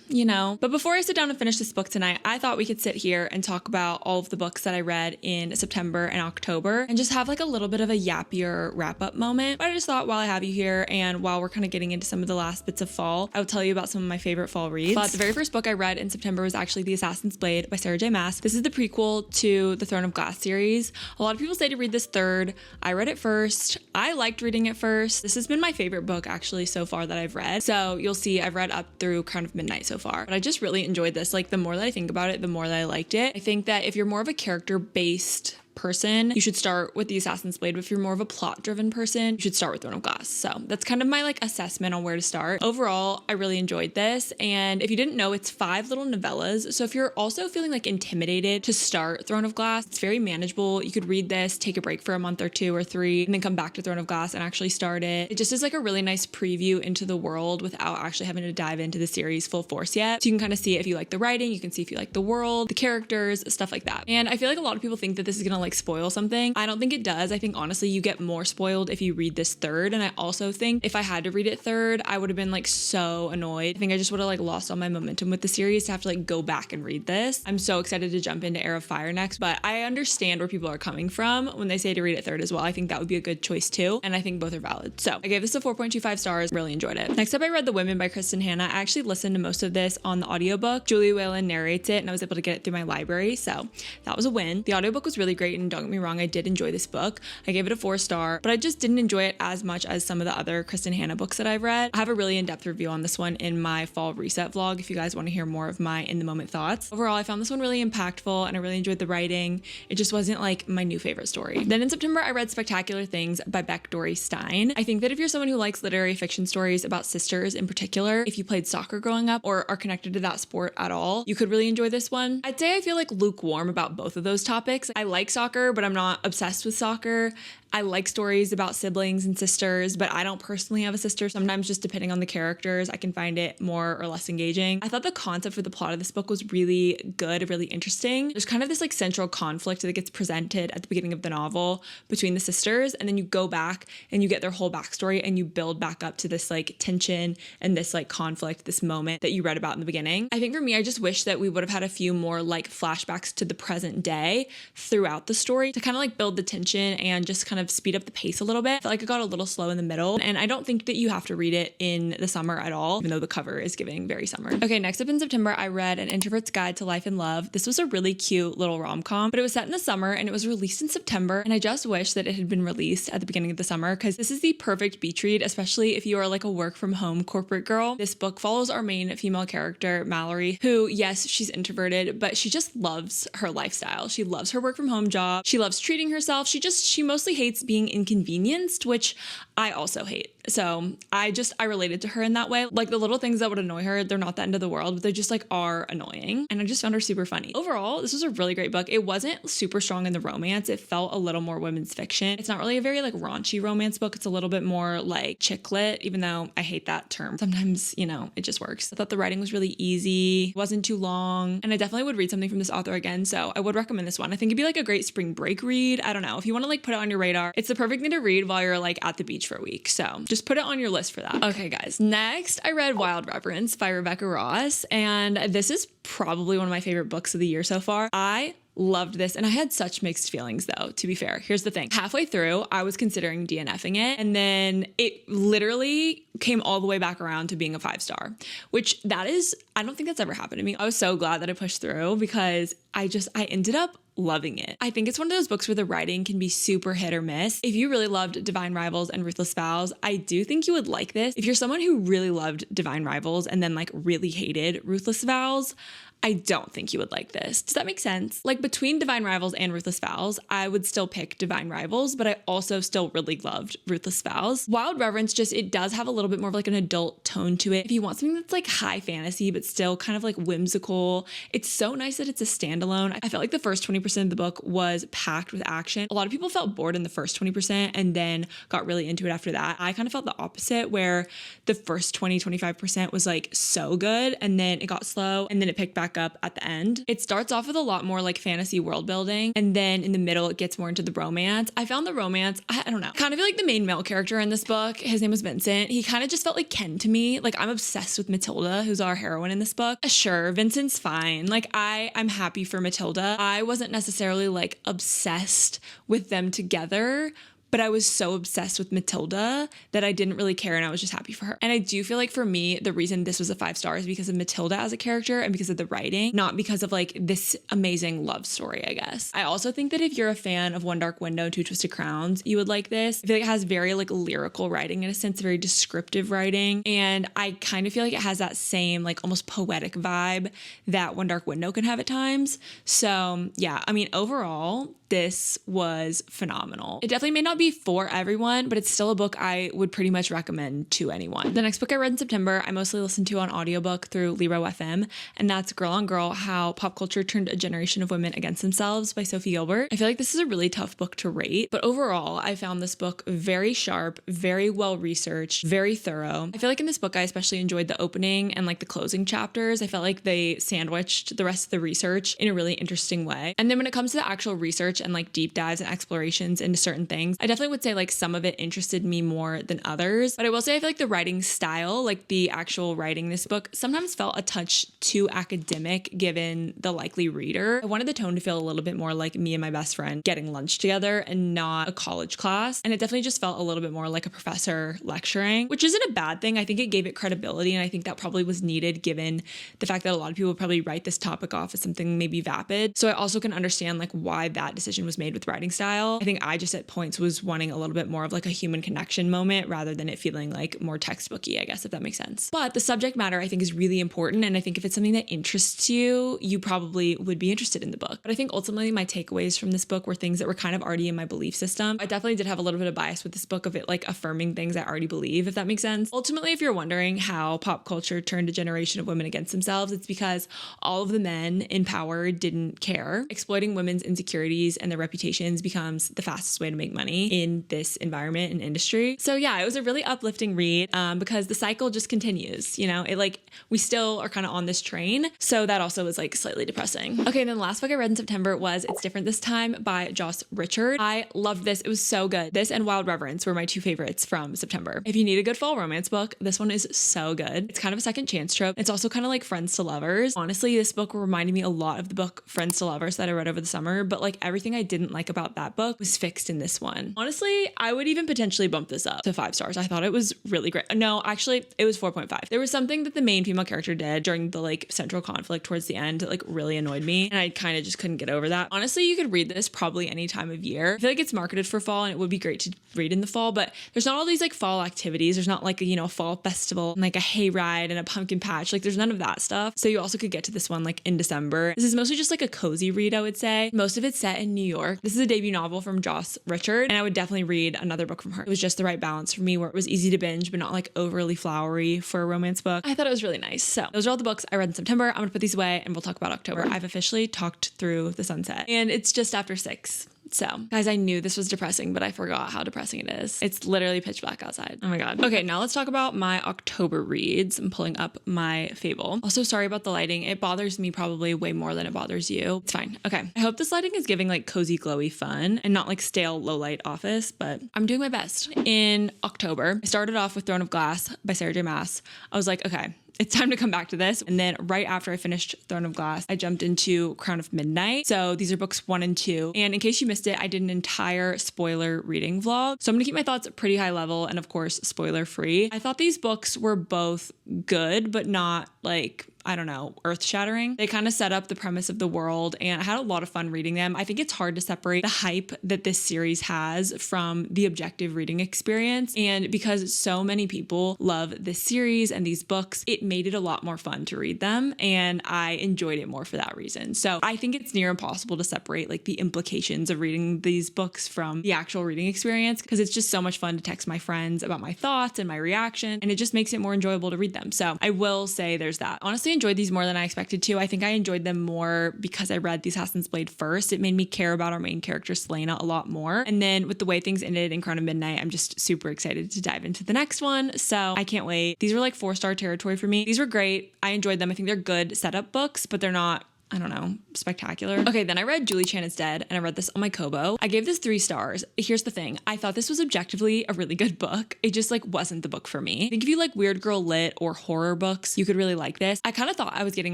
you know. But before I sit down and finish this book tonight, I thought we could sit here and talk about all of the books that I read in September and October and just have like a little bit of a yappier wrap up moment. But I just thought while I have you here and while we're kind of getting into some of the last bits of fall, I will tell you about some of my favorite fall reads. But the very first book I read in September was actually The Assassin's Blade by Sarah J. Maas. This is the prequel to the Throne of Glass series. A lot of people say to read this third. I read it first. I liked reading it first. This has been my favorite book actually so far that I've read. So you'll see I've read up through kind of midnight so far, but I just really enjoyed this. Like the more that I think about it, the more that I liked it. I think that if you're more of a character-based person, you should start with The Assassin's Blade. But if you're more of a plot-driven person, you should start with Throne of Glass. So that's kind of my like assessment on where to start. Overall, I really enjoyed this. And if you didn't know, it's 5 little novellas. So if you're also feeling like intimidated to start Throne of Glass, it's very manageable. You could read this, take a break for a month or 2 or 3, and then come back to Throne of Glass and actually start it. It just is like a really nice preview into the world without actually having to dive into the series full force yet. So you can kind of see if you like the writing, you can see if you like the world, the characters, stuff like that. And I feel like a lot of people think that this is gonna like spoil something. I don't think it does. I think honestly you get more spoiled if you read this third, and I also think if I had to read it third, I would have been like so annoyed. I think I just would have like lost all my momentum with the series to have to like go back and read this. I'm so excited to jump into Heir of Fire next, but I understand where people are coming from when they say to read it third as well. I think that would be a good choice too, and I think both are valid. So I gave this a 4.25 stars, really enjoyed it. Next up, I read The Women by Kristen Hanna. I actually listened to most of this on the audiobook. Julie Whalen narrates it and I was able to get it through my library, so that was a win. The audiobook was really great, and don't get me wrong, I did enjoy this book. I gave it a 4-star, but I just didn't enjoy it as much as some of the other Kristen Hanna books that I've read. I have a really in-depth review on this one in my fall reset vlog if you guys want to hear more of my in-the-moment thoughts. Overall, I found this one really impactful and I really enjoyed the writing. It just wasn't like my new favorite story. Then in September, I read Spectacular Things by Beck Dory Stein. I think that if you're someone who likes literary fiction stories about sisters in particular, if you played soccer growing up or are connected to that sport at all, you could really enjoy this one. I'd say I feel like lukewarm about both of those topics. I like soccer, but I'm not obsessed with soccer. I like stories about siblings and sisters, but I don't personally have a sister. Sometimes just depending on the characters, I can find it more or less engaging. I thought the concept for the plot of this book was really good, really interesting. There's kind of this like central conflict that gets presented at the beginning of the novel between the sisters, and then you go back and you get their whole backstory and you build back up to this like tension and this like conflict, this moment that you read about in the beginning. I think for me, I just wish that we would have had a few more like flashbacks to the present day throughout the story to kind of like build the tension and just kind of speed up the pace a little bit. I felt like it got a little slow in the middle, and I don't think that you have to read it in the summer at all, even though the cover is giving very summer. Okay, next up in September, I read An Introvert's Guide to Life and Love. This was a really cute little rom-com, but it was set in the summer and it was released in September, and I just wish that it had been released at the beginning of the summer because this is the perfect beach read, especially if you are like a work from home corporate girl. This book follows our main female character, Mallory, who, yes, she's introverted, but she just loves her lifestyle. She loves her work from home job. She loves treating herself. She mostly hates being inconvenienced, which I also hate. So I related to her in that way. Like the little things that would annoy her, they're not the end of the world, but they just like are annoying. And I just found her super funny. Overall, this was a really great book. It wasn't super strong in the romance. It felt a little more women's fiction. It's not really a very like raunchy romance book. It's a little bit more like chick lit, even though I hate that term. Sometimes, you know, it just works. I thought the writing was really easy. It wasn't too long. And I definitely would read something from this author again. So I would recommend this one. I think it'd be like a great spring break read. I don't know. If you want to like put it on your radar, it's the perfect thing to read while you're like at the beach for a week. So just put it on your list for that. Okay, guys. Next, I read Wild Reverence by Rebecca Ross. And this is probably one of my favorite books of the year so far. I loved this, and I had such mixed feelings though, to be fair. Here's the thing. Halfway through, I was considering DNFing it, and then it literally came all the way back around to being a 5-star, which I don't think that's ever happened to me. I was so glad that I pushed through because I ended up loving it. I think it's one of those books where the writing can be super hit or miss. If you really loved Divine Rivals and Ruthless Vows, I do think you would like this. If you're someone who really loved Divine Rivals and then like really hated Ruthless Vows, I don't think you would like this. Does that make sense? Like between Divine Rivals and Ruthless Vows, I would still pick Divine Rivals, but I also still really loved Ruthless Vows. Wild Reverence it does have a little bit more of like an adult tone to it. If you want something that's like high fantasy, but still kind of like whimsical, it's so nice that it's a standalone. I felt like the first 20% of the book was packed with action. A lot of people felt bored in the first 20% and then got really into it after that. I kind of felt the opposite, where the first 25% was like so good, and then it got slow, and then it picked back up at the end. It starts off with a lot more like fantasy world building, and then in the middle it gets more into the romance. I found the romance, I don't know, kind of feel like the main male character in this book, his name was Vincent. He kind of just felt like Ken to me. Like I'm obsessed with Matilda, who's our heroine in this book. Sure, Vincent's fine. Like I'm happy for Matilda. I wasn't necessarily like obsessed with them together, but I was so obsessed with Matilda that I didn't really care, and I was just happy for her. And I do feel like for me, the reason this was a 5-star is because of Matilda as a character and because of the writing, not because of like this amazing love story, I guess. I also think that if you're a fan of One Dark Window, Two Twisted Crowns, you would like this. I feel like it has very like lyrical writing in a sense, very descriptive writing. And I kind of feel like it has that same like almost poetic vibe that One Dark Window can have at times. So yeah, I mean, overall, this was phenomenal. It definitely may not be for everyone, but it's still a book I would pretty much recommend to anyone. The next book I read in September, I mostly listened to on audiobook through Lero FM, and that's Girl on Girl, How Pop Culture Turned a Generation of Women Against Themselves by Sophie Gilbert. I feel like this is a really tough book to rate, but overall, I found this book very sharp, very well researched, very thorough. I feel like in this book, I especially enjoyed the opening and like the closing chapters. I felt like they sandwiched the rest of the research in a really interesting way. And then when it comes to the actual research and like deep dives and explorations into certain things, I definitely would say like some of it interested me more than others. But I will say I feel like the writing style, like the actual writing in this book, sometimes felt a touch too academic given the likely reader. I wanted the tone to feel a little bit more like me and my best friend getting lunch together and not a college class. And it definitely just felt a little bit more like a professor lecturing, which isn't a bad thing. I think it gave it credibility, and I think that probably was needed given the fact that a lot of people would probably write this topic off as something maybe vapid. So I also can understand like why that decision was made with writing style. I think I just at points was wanting a little bit more of like a human connection moment rather than it feeling like more textbooky, I guess, if that makes sense. But the subject matter I think is really important, and I think if it's something that interests you, you probably would be interested in the book. But I think ultimately my takeaways from this book were things that were kind of already in my belief system. I definitely did have a little bit of bias with this book of it like affirming things I already believe, if that makes sense. Ultimately, if you're wondering how pop culture turned a generation of women against themselves, it's because all of the men in power didn't care. Exploiting women's insecurities and their reputations becomes the fastest way to make money in this environment and industry. So yeah, it was a really uplifting read because the cycle just continues, you know, it like we still are kind of on this train. So that also was like slightly depressing. Okay, and then the last book I read in September was It's Different This Time by Joss Richard. I loved this. It was so good. This and Wild Reverence were my two favorites from September. If you need a good fall romance book, this one is so good. It's kind of a second chance trope. It's also kind of like Friends to Lovers. Honestly, this book reminded me a lot of the book Friends to Lovers that I read over the summer, but like everything I didn't like about that book was fixed in this one. Honestly, I would even potentially bump this up to 5 stars. I thought it was really great. No, actually, it was 4.5. There was something that the main female character did during the like central conflict towards the end that like really annoyed me, and I kind of just couldn't get over that. Honestly, you could read this probably any time of year. I feel like it's marketed for fall, and it would be great to read in the fall, but there's not all these like fall activities. There's not like a, you know, fall festival and like a hayride and a pumpkin patch. Like there's none of that stuff. So you also could get to this one like in December. This is mostly just like a cozy read, I would say. Most of it's set in New York. This is a debut novel from Joss Richard, and I I would definitely read another book from her. It was just the right balance for me where it was easy to binge, but not like overly flowery for a romance book. I thought it was really nice. So those are all the books I read in September. I'm gonna put these away and we'll talk about October. I've officially talked through the sunset and it's just after 6. So guys, I knew this was depressing, but I forgot how depressing it is. It's literally pitch black outside. Oh my God. Okay, now let's talk about my October reads. I'm pulling up my Fable. Also, sorry about the lighting. It bothers me probably way more than it bothers you. It's fine. Okay. I hope this lighting is giving like cozy, glowy fun and not like stale low light office, but I'm doing my best. In October, I started off with Throne of Glass by Sarah J. Maas. I was like, okay, it's time to come back to this. And then right after I finished Throne of Glass, I jumped into Crown of Midnight. So these are books 1 and 2. And in case you missed it, I did an entire spoiler reading vlog. So I'm gonna keep my thoughts pretty high level and of course, spoiler free. I thought these books were both good, but not like, I don't know, earth-shattering. They kind of set up the premise of the world and I had a lot of fun reading them. I think it's hard to separate the hype that this series has from the objective reading experience. And because so many people love this series and these books, it made it a lot more fun to read them and I enjoyed it more for that reason. So I think it's near impossible to separate like the implications of reading these books from the actual reading experience because it's just so much fun to text my friends about my thoughts and my reaction and it just makes it more enjoyable to read them. So I will say there's that. Honestly, enjoyed these more than I expected to. I think I enjoyed them more because I read The Assassin's Blade first. It made me care about our main character Selena a lot more. And then with the way things ended in Crown of Midnight, I'm just super excited to dive into the next one. So I can't wait. These were like 4-star territory for me. These were great. I enjoyed them. I think they're good setup books, but they're not, I don't know, spectacular. Okay, then I read Julie Chan is Dead and I read this on my Kobo. I gave this 3 stars. Here's the thing. I thought this was objectively a really good book. It just like wasn't the book for me. I think if you like weird girl lit or horror books, you could really like this. I kind of thought I was getting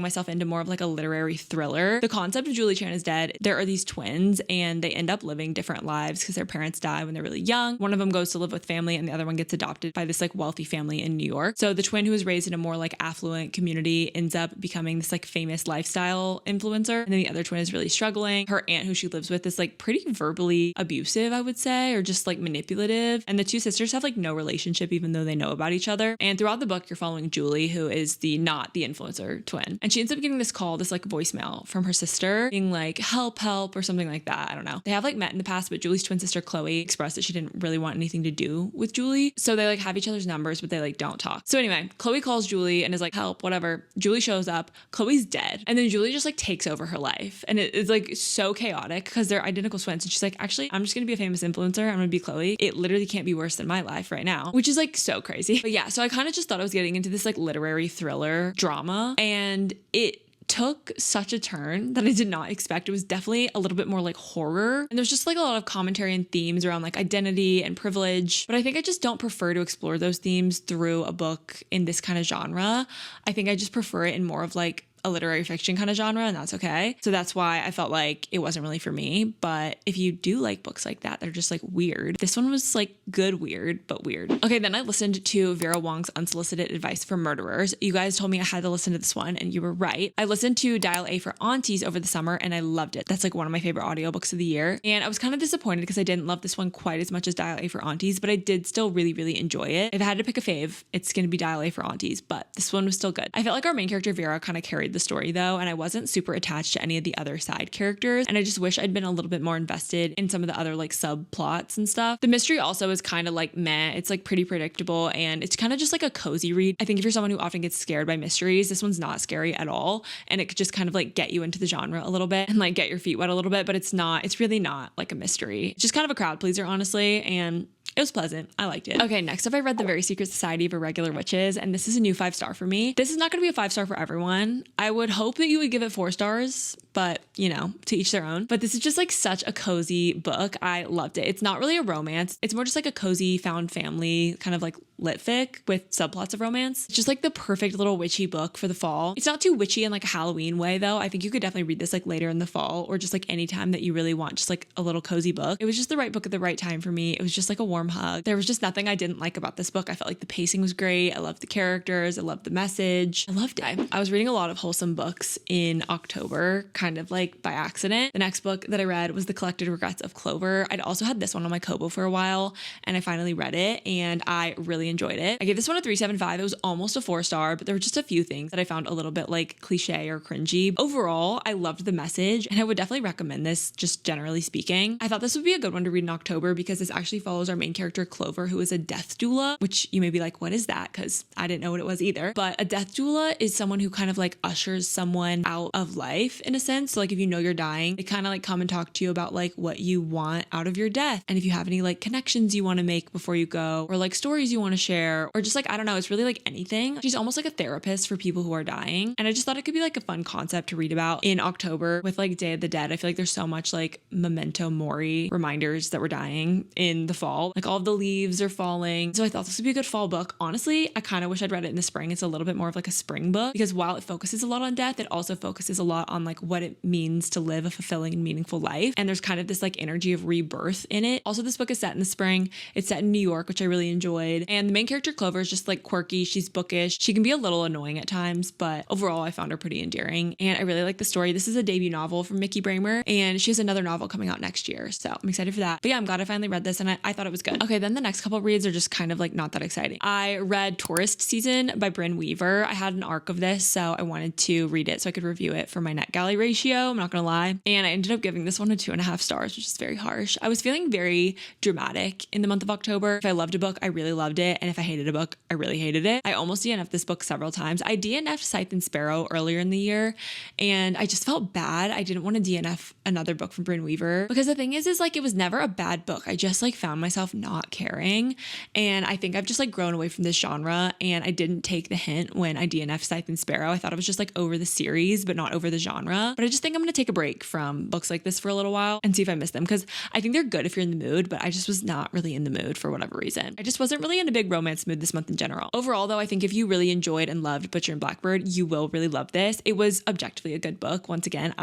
myself into more of like a literary thriller. The concept of Julie Chan is Dead, there are these twins and they end up living different lives because their parents die when they're really young. One of them goes to live with family and the other one gets adopted by this like wealthy family in New York. So the twin who was raised in a more like affluent community ends up becoming this like famous lifestyle influencer. And then the other twin is really struggling. Her aunt who she lives with is like pretty verbally abusive, I would say, or just like manipulative. And the 2 sisters have like no relationship even though they know about each other. And throughout the book, you're following Julie, who is not the influencer twin. And she ends up getting this call, this like voicemail from her sister being like, help, or something like that. I don't know. They have like met in the past, but Julie's twin sister, Chloe, expressed that she didn't really want anything to do with Julie. So they like have each other's numbers, but they like don't talk. So anyway, Chloe calls Julie and is like, help, whatever. Julie shows up. Chloe's dead. And then Julie just like takes over her life. And it's like so chaotic because they're identical twins. And she's like, actually, I'm just going to be a famous influencer. I'm going to be Chloe. It literally can't be worse than my life right now, which is like so crazy. But yeah, so I kind of just thought I was getting into this like literary thriller drama and it took such a turn that I did not expect. It was definitely a little bit more like horror. And there's just like a lot of commentary and themes around like identity and privilege. But I think I just don't prefer to explore those themes through a book in this kind of genre. I think I just prefer it in more of like a literary fiction kind of genre, and that's okay. So that's why I felt like it wasn't really for me. But if you do like books like that, they're just like weird. This one was like good weird, but weird. Okay, then I listened to Vera Wong's Unsolicited Advice for Murderers. You guys told me I had to listen to this one, and you were right. I listened to Dial A for Aunties over the summer, and I loved it. That's like one of my favorite audiobooks of the year. And I was kind of disappointed because I didn't love this one quite as much as Dial A for Aunties, but I did still really, really enjoy it. If I had to pick a fave, it's going to be Dial A for Aunties, but this one was still good. I felt like our main character Vera kind of carried the story though, and I wasn't super attached to any of the other side characters, and I just wish I'd been a little bit more invested in some of the other like subplots and stuff. The mystery also is kind of like meh. It's like pretty predictable, and it's kind of just like a cozy read. I think if you're someone who often gets scared by mysteries, this one's not scary at all, and it could just kind of like get you into the genre a little bit and like get your feet wet a little bit, but it's really not like a mystery. It's just kind of a crowd pleaser, honestly, and it was pleasant. I liked it. Okay, next up I read The Very Secret Society of Irregular Witches, and this is a new 5-star for me. This is not going to be a 5-star for everyone. I would hope that you would give it 4 stars, but you know, to each their own. But this is just like such a cozy book. I loved it. It's not really a romance. It's more just like a cozy found family kind of like lit fic with subplots of romance. It's just like the perfect little witchy book for the fall. It's not too witchy in like a Halloween way though. I think you could definitely read this like later in the fall or just like any time that you really want just like a little cozy book. It was just the right book at the right time for me. It was just like a warm hug. There was just nothing I didn't like about this book. I felt like the pacing was great. I loved the characters. I loved the message. I loved it. I was reading a lot of wholesome books in October, kind of like by accident. The next book that I read was The Collected Regrets of Clover. I'd also had this one on my Kobo for a while and I finally read it and I really really enjoyed it. I gave this one a 3.75. It was almost a 4-star, but there were just a few things that I found a little bit like cliche or cringy. Overall, I loved the message and I would definitely recommend this, just generally speaking. I thought this would be a good one to read in October because this actually follows our main character Clover, who is a death doula, which you may be like, what is that? Because I didn't know what it was either. But a death doula is someone who kind of like ushers someone out of life in a sense. So like if you know you're dying, they kind of like come and talk to you about like what you want out of your death. And if you have any like connections you want to make before you go, or like stories you want to share, or just like, I don't know, it's really like anything. She's almost like a therapist for people who are dying. And I just thought it could be like a fun concept to read about in October with like Day of the Dead. I feel like there's so much like memento mori reminders that we're dying in the fall. Like all of the leaves are falling. So I thought this would be a good fall book. Honestly, I kind of wish I'd read it in the spring. It's a little bit more of like a spring book because while it focuses a lot on death, it also focuses a lot on like what it means to live a fulfilling and meaningful life. And there's kind of this like energy of rebirth in it. Also, this book is set in the spring. It's set in New York, which I really enjoyed. And the main character Clover is just like quirky. She's bookish. She can be a little annoying at times, but overall I found her pretty endearing. And I really like the story. This is a debut novel from Mickey Bramer and she has another novel coming out next year. So I'm excited for that. But yeah, I'm glad I finally read this and I thought it was good. Okay, then the next couple reads are just kind of like not that exciting. I read Tourist Season by Bryn Weaver. I had an arc of this, so I wanted to read it so I could review it for my NetGalley ratio. I'm not gonna lie. And I ended up giving this one a 2.5 stars, which is very harsh. I was feeling very dramatic in the month of October. If I loved a book, I really loved it. And if I hated a book, I really hated it. I almost DNF'd this book several times. I DNF'd Scythe and Sparrow earlier in the year and I just felt bad. I didn't want to DNF another book from Bryn Weaver because the thing is like it was never a bad book. I just like found myself not caring. And I think I've just like grown away from this genre and I didn't take the hint when I DNF'd Scythe and Sparrow. I thought it was just like over the series, but not over the genre. But I just think I'm going to take a break from books like this for a little while and see if I miss them because I think they're good if you're in the mood, but I just was not really in the mood for whatever reason. I just wasn't really in a big romance mood this month in general. Overall though, I think if you really enjoyed and loved Butcher and Blackbird, you will really love this. It was objectively a good book. Once again,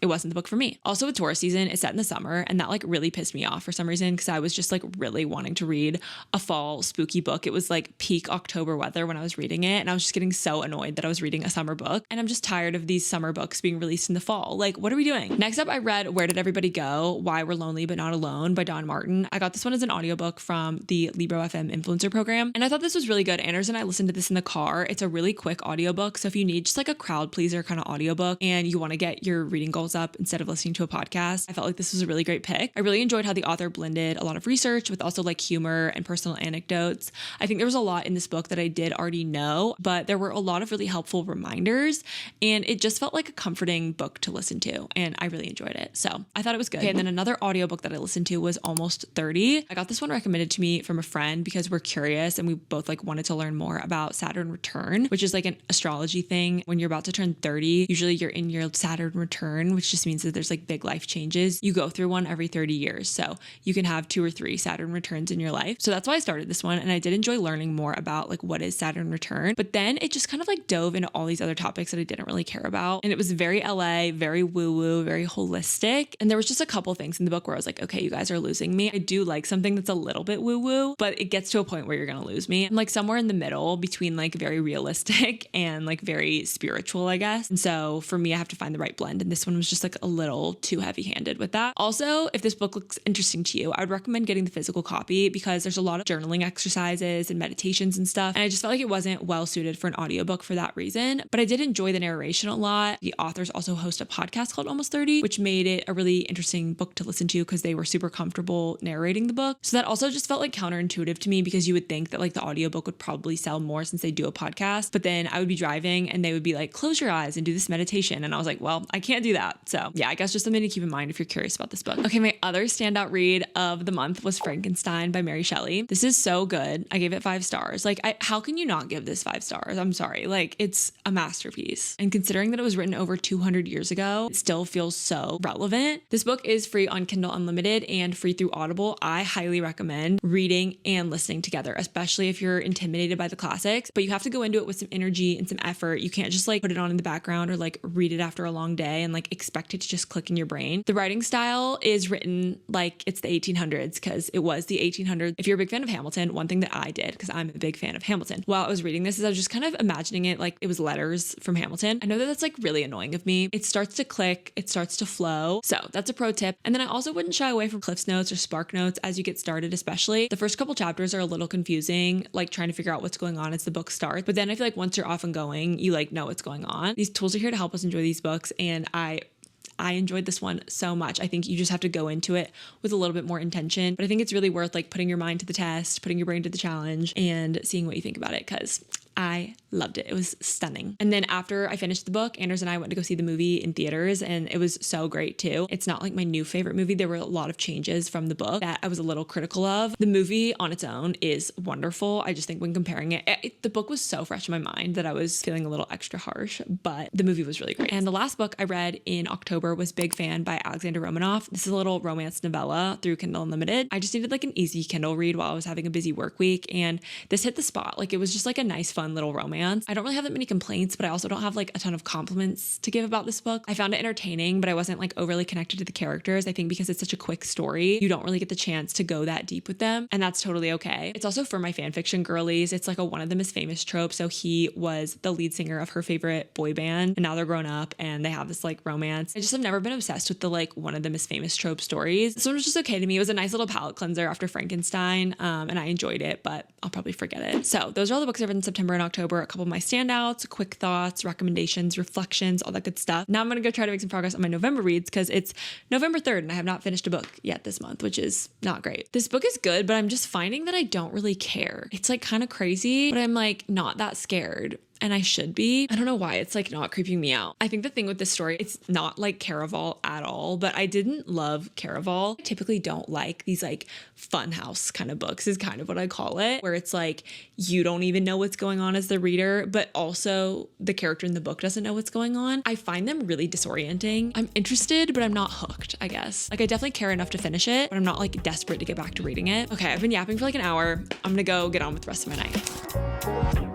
it wasn't the book for me. Also with Taurus season, it's set in the summer and that like really pissed me off for some reason because I was just like really wanting to read a fall spooky book. It was like peak October weather when I was reading it and I was just getting so annoyed that I was reading a summer book and I'm just tired of these summer books being released in the fall. Like, what are we doing? Next up, I read Where Did Everybody Go? Why We're Lonely But Not Alone by Don Martin. I got this one as an audiobook from the Libro FM influencer program and I thought this was really good. Anders and I listened to this in the car. It's a really quick audiobook. So if you need just like a crowd pleaser kind of audiobook and you want to get your reading goals up instead of listening to a podcast, I felt like this was a really great pick. I really enjoyed how the author blended a lot of research with also like humor and personal anecdotes. I think there was a lot in this book that I did already know, but there were a lot of really helpful reminders and it just felt like a comforting book to listen to and I really enjoyed it. So I thought it was good. Okay, and then another audiobook that I listened to was Almost 30. I got this one recommended to me from a friend because we're curious and we both like wanted to learn more about Saturn return, which is like an astrology thing. When you're about to turn 30, usually you're in your Saturn return, which just means that there's like big life changes. You go through one every 30 years. So you can have 2 or 3 Saturn returns in your life. So that's why I started this one. And I did enjoy learning more about like what is Saturn return, but then it just kind of like dove into all these other topics that I didn't really care about. And it was very LA, very woo woo, very holistic. And there was just a couple things in the book where I was like, okay, you guys are losing me. I do like something that's a little bit woo woo, but it gets to a point where you're going to lose me. I'm like somewhere in the middle between like very realistic and like very spiritual, I guess. And so for me, I have to find the right blend. And this one was just like a little too heavy-handed with that. Also, if this book looks interesting to you, I would recommend getting the physical copy because there's a lot of journaling exercises and meditations and stuff. And I just felt like it wasn't well suited for an audiobook for that reason. But I did enjoy the narration a lot. The authors also host a podcast called Almost 30, which made it a really interesting book to listen to because they were super comfortable narrating the book. So that also just felt like counterintuitive to me because you would think that like the audiobook would probably sell more since they do a podcast. But then I would be driving and they would be like, close your eyes and do this meditation. And I was like, well, I can't do that. So yeah, I guess just something to keep in mind if you're curious about this book. Okay, my other standout read of the month was Frankenstein by Mary Shelley. This is so good. I gave it 5 stars. Like, how can you not give this 5 stars? I'm sorry. Like, it's a masterpiece. And considering that it was written over 200 years ago, it still feels so relevant. This book is free on Kindle Unlimited and free through Audible. I highly recommend reading and listening together, especially if you're intimidated by the classics, but you have to go into it with some energy and some effort. You can't just like put it on in the background or like read it after a long day and like expect it to just click in your brain. The writing style is written like it's the 1800s because it was the 1800s. If you're a big fan of Hamilton, one thing that I did, because I'm a big fan of Hamilton, while I was reading this is I was just kind of imagining it like it was letters from Hamilton. I know that that's like really annoying of me. It starts to click, it starts to flow. So that's a pro tip. And then I also wouldn't shy away from Cliff's Notes or Spark Notes as you get started, especially. The first couple chapters are a little confusing, like trying to figure out what's going on as the book starts. But then I feel like once you're off and going, you like know what's going on. These tools are here to help us enjoy these books, and I enjoyed this one so much. I think you just have to go into it with a little bit more intention, but I think it's really worth like putting your mind to the test, putting your brain to the challenge, and seeing what you think about it, because I loved it. It was stunning. And then after I finished the book, Anders and I went to go see the movie in theaters, and it was so great too. It's not like my new favorite movie. There were a lot of changes from the book that I was a little critical of. The movie on its own is wonderful. I just think when comparing it, the book was so fresh in my mind that I was feeling a little extra harsh, but the movie was really great. And the last book I read in October was Big Fan by Alexander Romanoff. This is a little romance novella through Kindle Unlimited. I just needed like an easy Kindle read while I was having a busy work week, and this hit the spot. Like it was just like a nice, fun little romance. I don't really have that many complaints, but I also don't have like a ton of compliments to give about this book. I found it entertaining, but I wasn't like overly connected to the characters. I think because it's such a quick story, you don't really get the chance to go that deep with them, and that's totally okay. It's also for my fanfiction girlies. It's like a one of them is famous trope. So he was the lead singer of her favorite boy band, and now they're grown up and they have this like romance. I just have never been obsessed with the like one of them is famous trope stories. This one was just okay to me. It was a nice little palate cleanser after Frankenstein, and I enjoyed it, but I'll probably forget it. So those are all the books I've read in September and October. A couple of my standouts, quick thoughts, recommendations, reflections, all that good stuff. Now I'm going to go try to make some progress on my November reads because it's November 3rd and I have not finished a book yet this month, which is not great. This book is good, but I'm just finding that I don't really care. It's like kind of crazy, but I'm like not that scared. And I should be. I don't know why it's like not creeping me out. I think the thing with this story, it's not like Caraval at all, but I didn't love Caraval. I typically don't like these like funhouse kind of books is kind of what I call it, where it's like you don't even know what's going on as the reader, but also the character in the book doesn't know what's going on. I find them really disorienting. I'm interested, but I'm not hooked, I guess. Like I definitely care enough to finish it, but I'm not like desperate to get back to reading it. Okay, I've been yapping for like an hour. I'm gonna go get on with the rest of my night.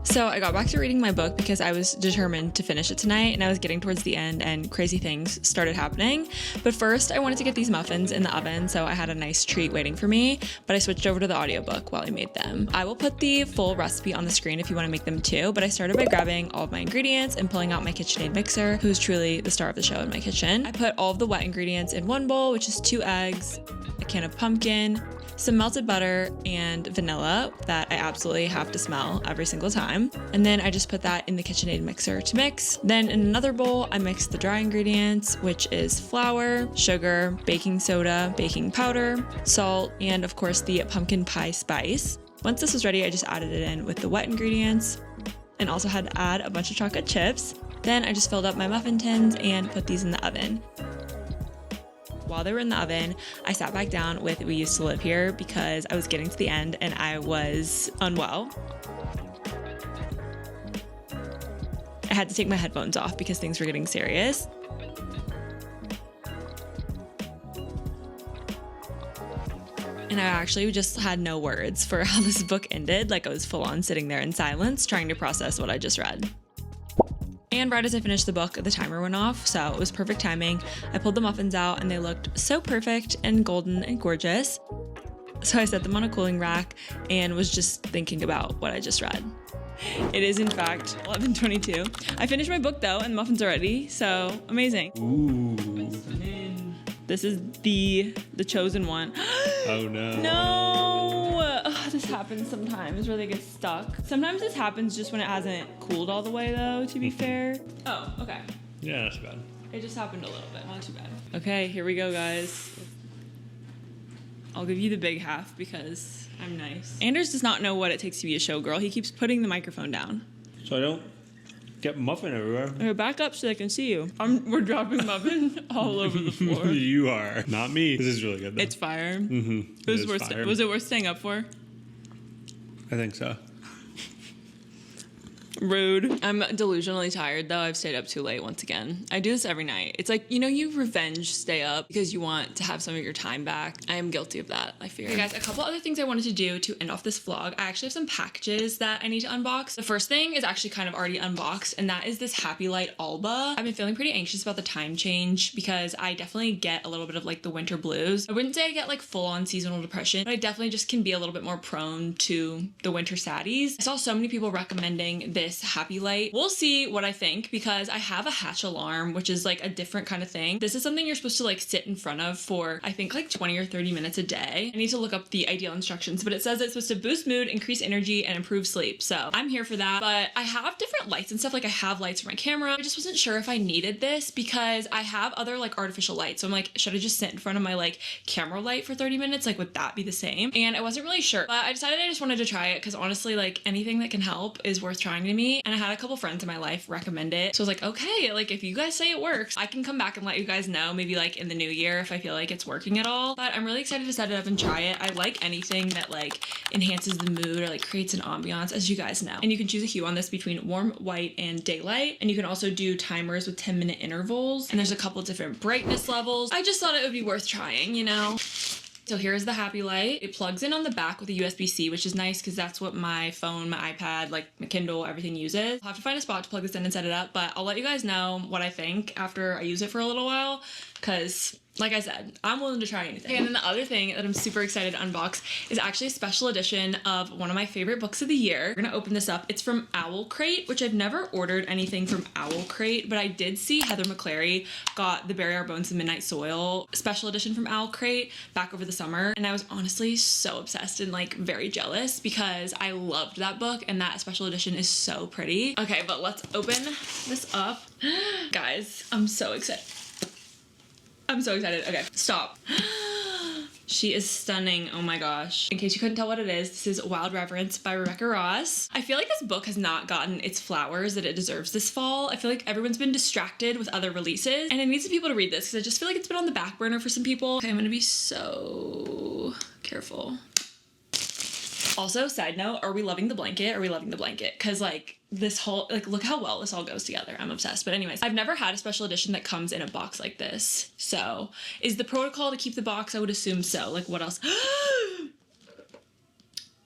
So I got back to reading my book because I was determined to finish it tonight, and I was getting towards the end and crazy things started happening. But first I wanted to get these muffins in the oven, so I had a nice treat waiting for me, but I switched over to the audiobook while I made them. I will put the full recipe on the screen if you want to make them too, but I started by grabbing all of my ingredients and pulling out my KitchenAid mixer, who's truly the star of the show in my kitchen. I put all of the wet ingredients in one bowl, which is 2 eggs, a can of pumpkin, some melted butter, and vanilla that I absolutely have to smell every single time. And then I just put that in the KitchenAid mixer to mix. Then in another bowl, I mixed the dry ingredients, which is flour, sugar, baking soda, baking powder, salt, and of course the pumpkin pie spice. Once this was ready, I just added it in with the wet ingredients and also had to add a bunch of chocolate chips. Then I just filled up my muffin tins and put these in the oven. While they were in the oven, I sat back down with We Used to Live Here because I was getting to the end and I was unwell. I had to take my headphones off because things were getting serious. And I actually just had no words for how this book ended. Like I was full on sitting there in silence trying to process what I just read. And right as I finished the book, the timer went off, so it was perfect timing. I pulled the muffins out and they looked so perfect and golden and gorgeous. So I set them on a cooling rack and was just thinking about what I just read. It is in fact 11:22. I finished my book though and the muffins are ready, so amazing. Ooh. This is the chosen one. Oh no. No! Ugh, this happens sometimes where they get stuck. Sometimes this happens just when it hasn't cooled all the way though, to be fair. Oh, okay. Yeah, that's bad. It just happened a little bit, not too bad. Okay, here we go, guys. I'll give you the big half because I'm nice. Anders does not know what it takes to be a showgirl. He keeps putting the microphone down. So I don't get muffin everywhere. Okay, back up so they can see you. We're dropping muffin all over the floor. You are. Not me. This is really good though. It's fire. Mm-hmm. Was it worth staying up for? I think so. Rude. I'm delusionally tired though. I've stayed up too late once again. I do this every night. It's like, you know, you revenge stay up because you want to have some of your time back. I am guilty of that, I fear. Okay guys, a couple other things I wanted to do to end off this vlog. I actually have some packages that I need to unbox. The first thing is actually kind of already unboxed, and that is this Happy Light Alba. I've been feeling pretty anxious about the time change because I definitely get a little bit of like the winter blues. I wouldn't say I get like full on seasonal depression, but I definitely just can be a little bit more prone to the winter saddies. I saw so many people recommending this Happy Light. We'll see what I think because I have a hatch alarm, which is like a different kind of thing. This is something you're supposed to like sit in front of for I think like 20 or 30 minutes a day. I need to look up the ideal instructions, but it says it's supposed to boost mood, increase energy, and improve sleep. So I'm here for that, but I have different lights and stuff. Like I have lights for my camera. I just wasn't sure if I needed this because I have other like artificial lights. So I'm like, should I just sit in front of my like camera light for 30 minutes? Like, would that be the same? And I wasn't really sure, but I decided I just wanted to try it because honestly, like anything that can help is worth trying to me. And I had a couple friends in my life recommend it. So I was like, okay, like if you guys say it works, I can come back and let you guys know maybe like in the new year if I feel like it's working at all. But I'm really excited to set it up and try it. I like anything that like enhances the mood or like creates an ambiance, as you guys know. And you can choose a hue on this between warm, white, and daylight. And you can also do timers with 10-minute intervals. And there's a couple different brightness levels. I just thought it would be worth trying, you know? So here's the Happy Light. It plugs in on the back with a USB-C, which is nice because that's what my phone, my iPad, like my Kindle, everything uses. I'll have to find a spot to plug this in and set it up, but I'll let you guys know what I think after I use it for a little while because like I said, I'm willing to try anything. Okay, and then the other thing that I'm super excited to unbox is actually a special edition of one of my favorite books of the year. We're gonna open this up. It's from Owl Crate, which I've never ordered anything from Owl Crate, but I did see Heather McClary got the Bury Our Bones in Midnight Soil special edition from Owl Crate back over the summer. And I was honestly so obsessed and like very jealous because I loved that book and that special edition is so pretty. Okay, but let's open this up. Guys, I'm so excited. I'm so excited. Okay, stop. She is stunning. Oh my gosh. In case you couldn't tell what it is, this is Wild Reverence by Rebecca Ross. I feel like this book has not gotten its flowers that it deserves this fall. I feel like everyone's been distracted with other releases and I need some people to read this because I just feel like it's been on the back burner for some people. Okay, I'm gonna be so careful. Also, side note, are we loving the blanket? Are we loving the blanket? Because like this whole, like look how well this all goes together. I'm obsessed. But anyways, I've never had a special edition that comes in a box like this. So is the protocol to keep the box? I would assume so. Like what else?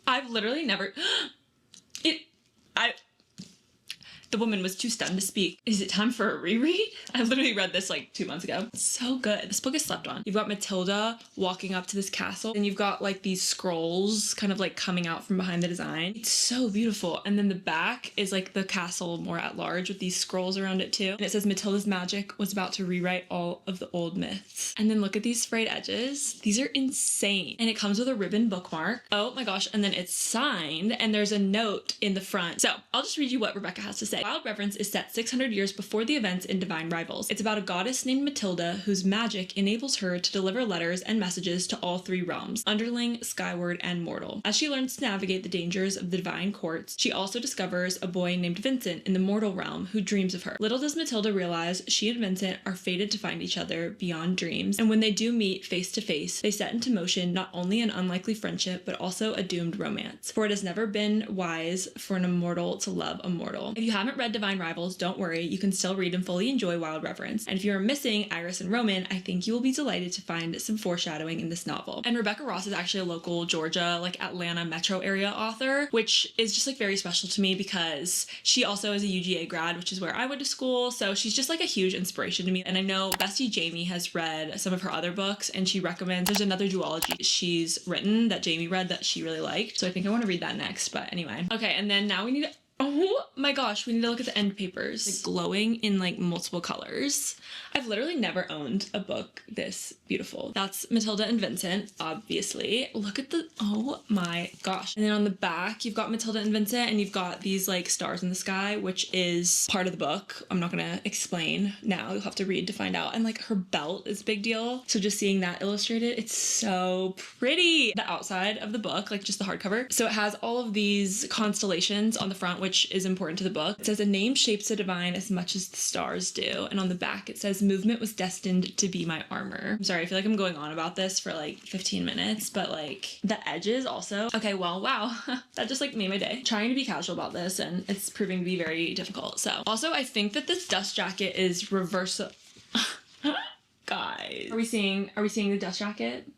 I've literally never, the woman was too stunned to speak. Is it time for a reread? I literally read this like 2 months ago. It's so good. This book is slept on. You've got Matilda walking up to this castle and you've got like these scrolls kind of like coming out from behind the design. It's so beautiful. And then the back is like the castle more at large with these scrolls around it too. And it says Matilda's magic was about to rewrite all of the old myths. And then look at these frayed edges. These are insane. And it comes with a ribbon bookmark. Oh my gosh. And then it's signed and there's a note in the front. So I'll just read you what Rebecca has to say. Wild Reverence is set 600 years before the events in Divine Rivals. It's about a goddess named Matilda whose magic enables her to deliver letters and messages to all three realms, Underling, Skyward, and Mortal. As she learns to navigate the dangers of the divine courts, she also discovers a boy named Vincent in the mortal realm who dreams of her. Little does Matilda realize she and Vincent are fated to find each other beyond dreams, and when they do meet face to face, they set into motion not only an unlikely friendship, but also a doomed romance. For it has never been wise for an immortal to love a mortal. If you haven't read Divine Rivals, don't worry, you can still read and fully enjoy Wild Reverence. And if you're missing Iris and Roman, I think you will be delighted to find some foreshadowing in this novel. And Rebecca Ross is actually a local Georgia, like Atlanta metro area author, which is just like very special to me because she also is a UGA grad, which is where I went to school. So she's just like a huge inspiration to me. And I know bestie Jamie has read some of her other books and she recommends, there's another duology she's written that Jamie read that she really liked. So I think I want to read that next, but anyway. Okay, and then now we need to, oh my gosh, we need to look at the end papers. Like glowing in like multiple colors. I've literally never owned a book this beautiful. That's Matilda and Vincent, obviously. Look at the, oh my gosh. And then on the back, you've got Matilda and Vincent and you've got these like stars in the sky, which is part of the book. I'm not gonna explain now. You'll have to read to find out. And like her belt is a big deal. So just seeing that illustrated, it's so pretty. The outside of the book, like just the hardcover. So it has all of these constellations on the front, which which is important to the book. It says, a name shapes the divine as much as the stars do. And on the back it says, movement was destined to be my armor. I'm sorry, I feel like I'm going on about this for like 15 minutes, but like the edges also. Okay, well, wow. That just like made my day. Trying to be casual about this and it's proving to be very difficult. So also I think that this dust jacket is reversal. Guys, are we seeing the dust jacket?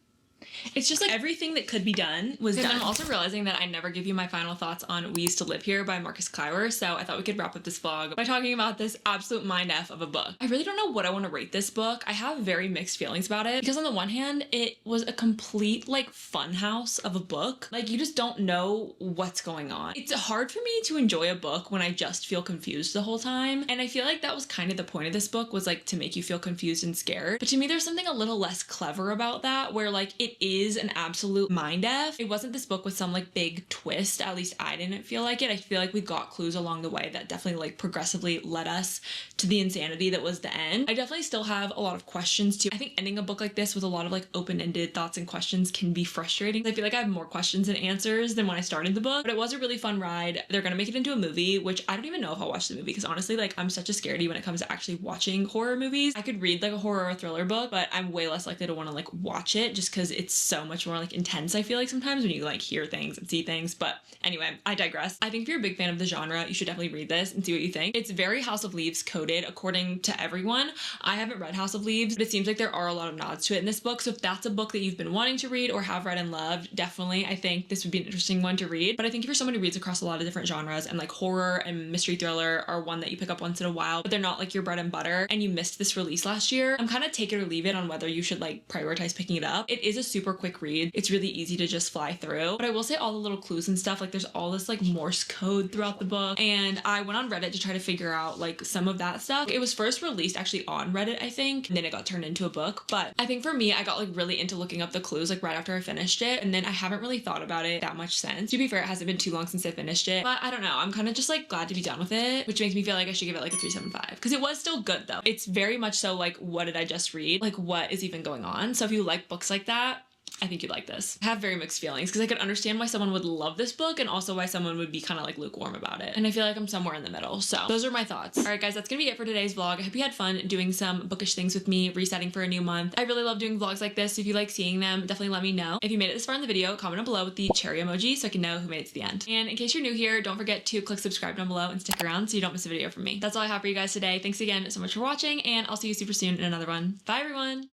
It's just like everything that could be done was done. I'm also realizing that I never give you my final thoughts on We Used to Live Here by Marcus Clywer, so I thought we could wrap up this vlog by talking about this absolute mind F of a book. I really don't know what I want to rate this book. I have very mixed feelings about it because on the one hand, it was a complete like fun house of a book. Like you just don't know what's going on. It's hard for me to enjoy a book when I just feel confused the whole time, and I feel like that was kind of the point of this book, was like to make you feel confused and scared. But to me, there's something a little less clever about that, where like it is an absolute mind F. It wasn't this book with some like big twist. At least I didn't feel like it. I feel like we got clues along the way that definitely like progressively led us to the insanity that was the end. I definitely still have a lot of questions too. I think ending a book like this with a lot of like open-ended thoughts and questions can be frustrating. I feel like I have more questions than answers than when I started the book, but it was a really fun ride. They're gonna make it into a movie, which I don't even know if I'll watch the movie because honestly, like I'm such a scaredy when it comes to actually watching horror movies. I could read like a horror or thriller book, but I'm way less likely to want to like watch it just because it's so much more like intense, I feel like sometimes when you like hear things and see things. But anyway, I digress. I think if you're a big fan of the genre, you should definitely read this and see what you think. It's very House of Leaves coded according to everyone. I haven't read House of Leaves, but it seems like there are a lot of nods to it in this book. So if that's a book that you've been wanting to read or have read and loved, definitely I think this would be an interesting one to read. But I think if you're someone who reads across a lot of different genres, and like horror and mystery thriller are one that you pick up once in a while, but they're not like your bread and butter, and you missed this release last year, I'm kind of take it or leave it on whether you should like prioritize picking it up. It is a super quick read. It's really easy to just fly through, but I will say all the little clues and stuff, like there's all this like Morse code throughout the book, and I went on Reddit to try to figure out like some of that stuff. It was first released actually on Reddit, I think, and then it got turned into a book. But I think for me, I got like really into looking up the clues like right after I finished it, and then I haven't really thought about it that much since. To be fair, it hasn't been too long since I finished it, but I don't know, I'm kind of just like glad to be done with it, which makes me feel like I should give it like a 3.75 because it was still good though. It's very much so like, what did I just read? Like what is even going on? So if you like books like that, I think you'd like this. I have very mixed feelings because I could understand why someone would love this book and also why someone would be kind of like lukewarm about it. And I feel like I'm somewhere in the middle. So those are my thoughts. All right, guys, that's gonna be it for today's vlog. I hope you had fun doing some bookish things with me, resetting for a new month. I really love doing vlogs like this. If you like seeing them, definitely let me know. If you made it this far in the video, comment down below with the cherry emoji so I can know who made it to the end. And in case you're new here, don't forget to click subscribe down below and stick around so you don't miss a video from me. That's all I have for you guys today. Thanks again so much for watching, and I'll see you super soon in another one. Bye, everyone.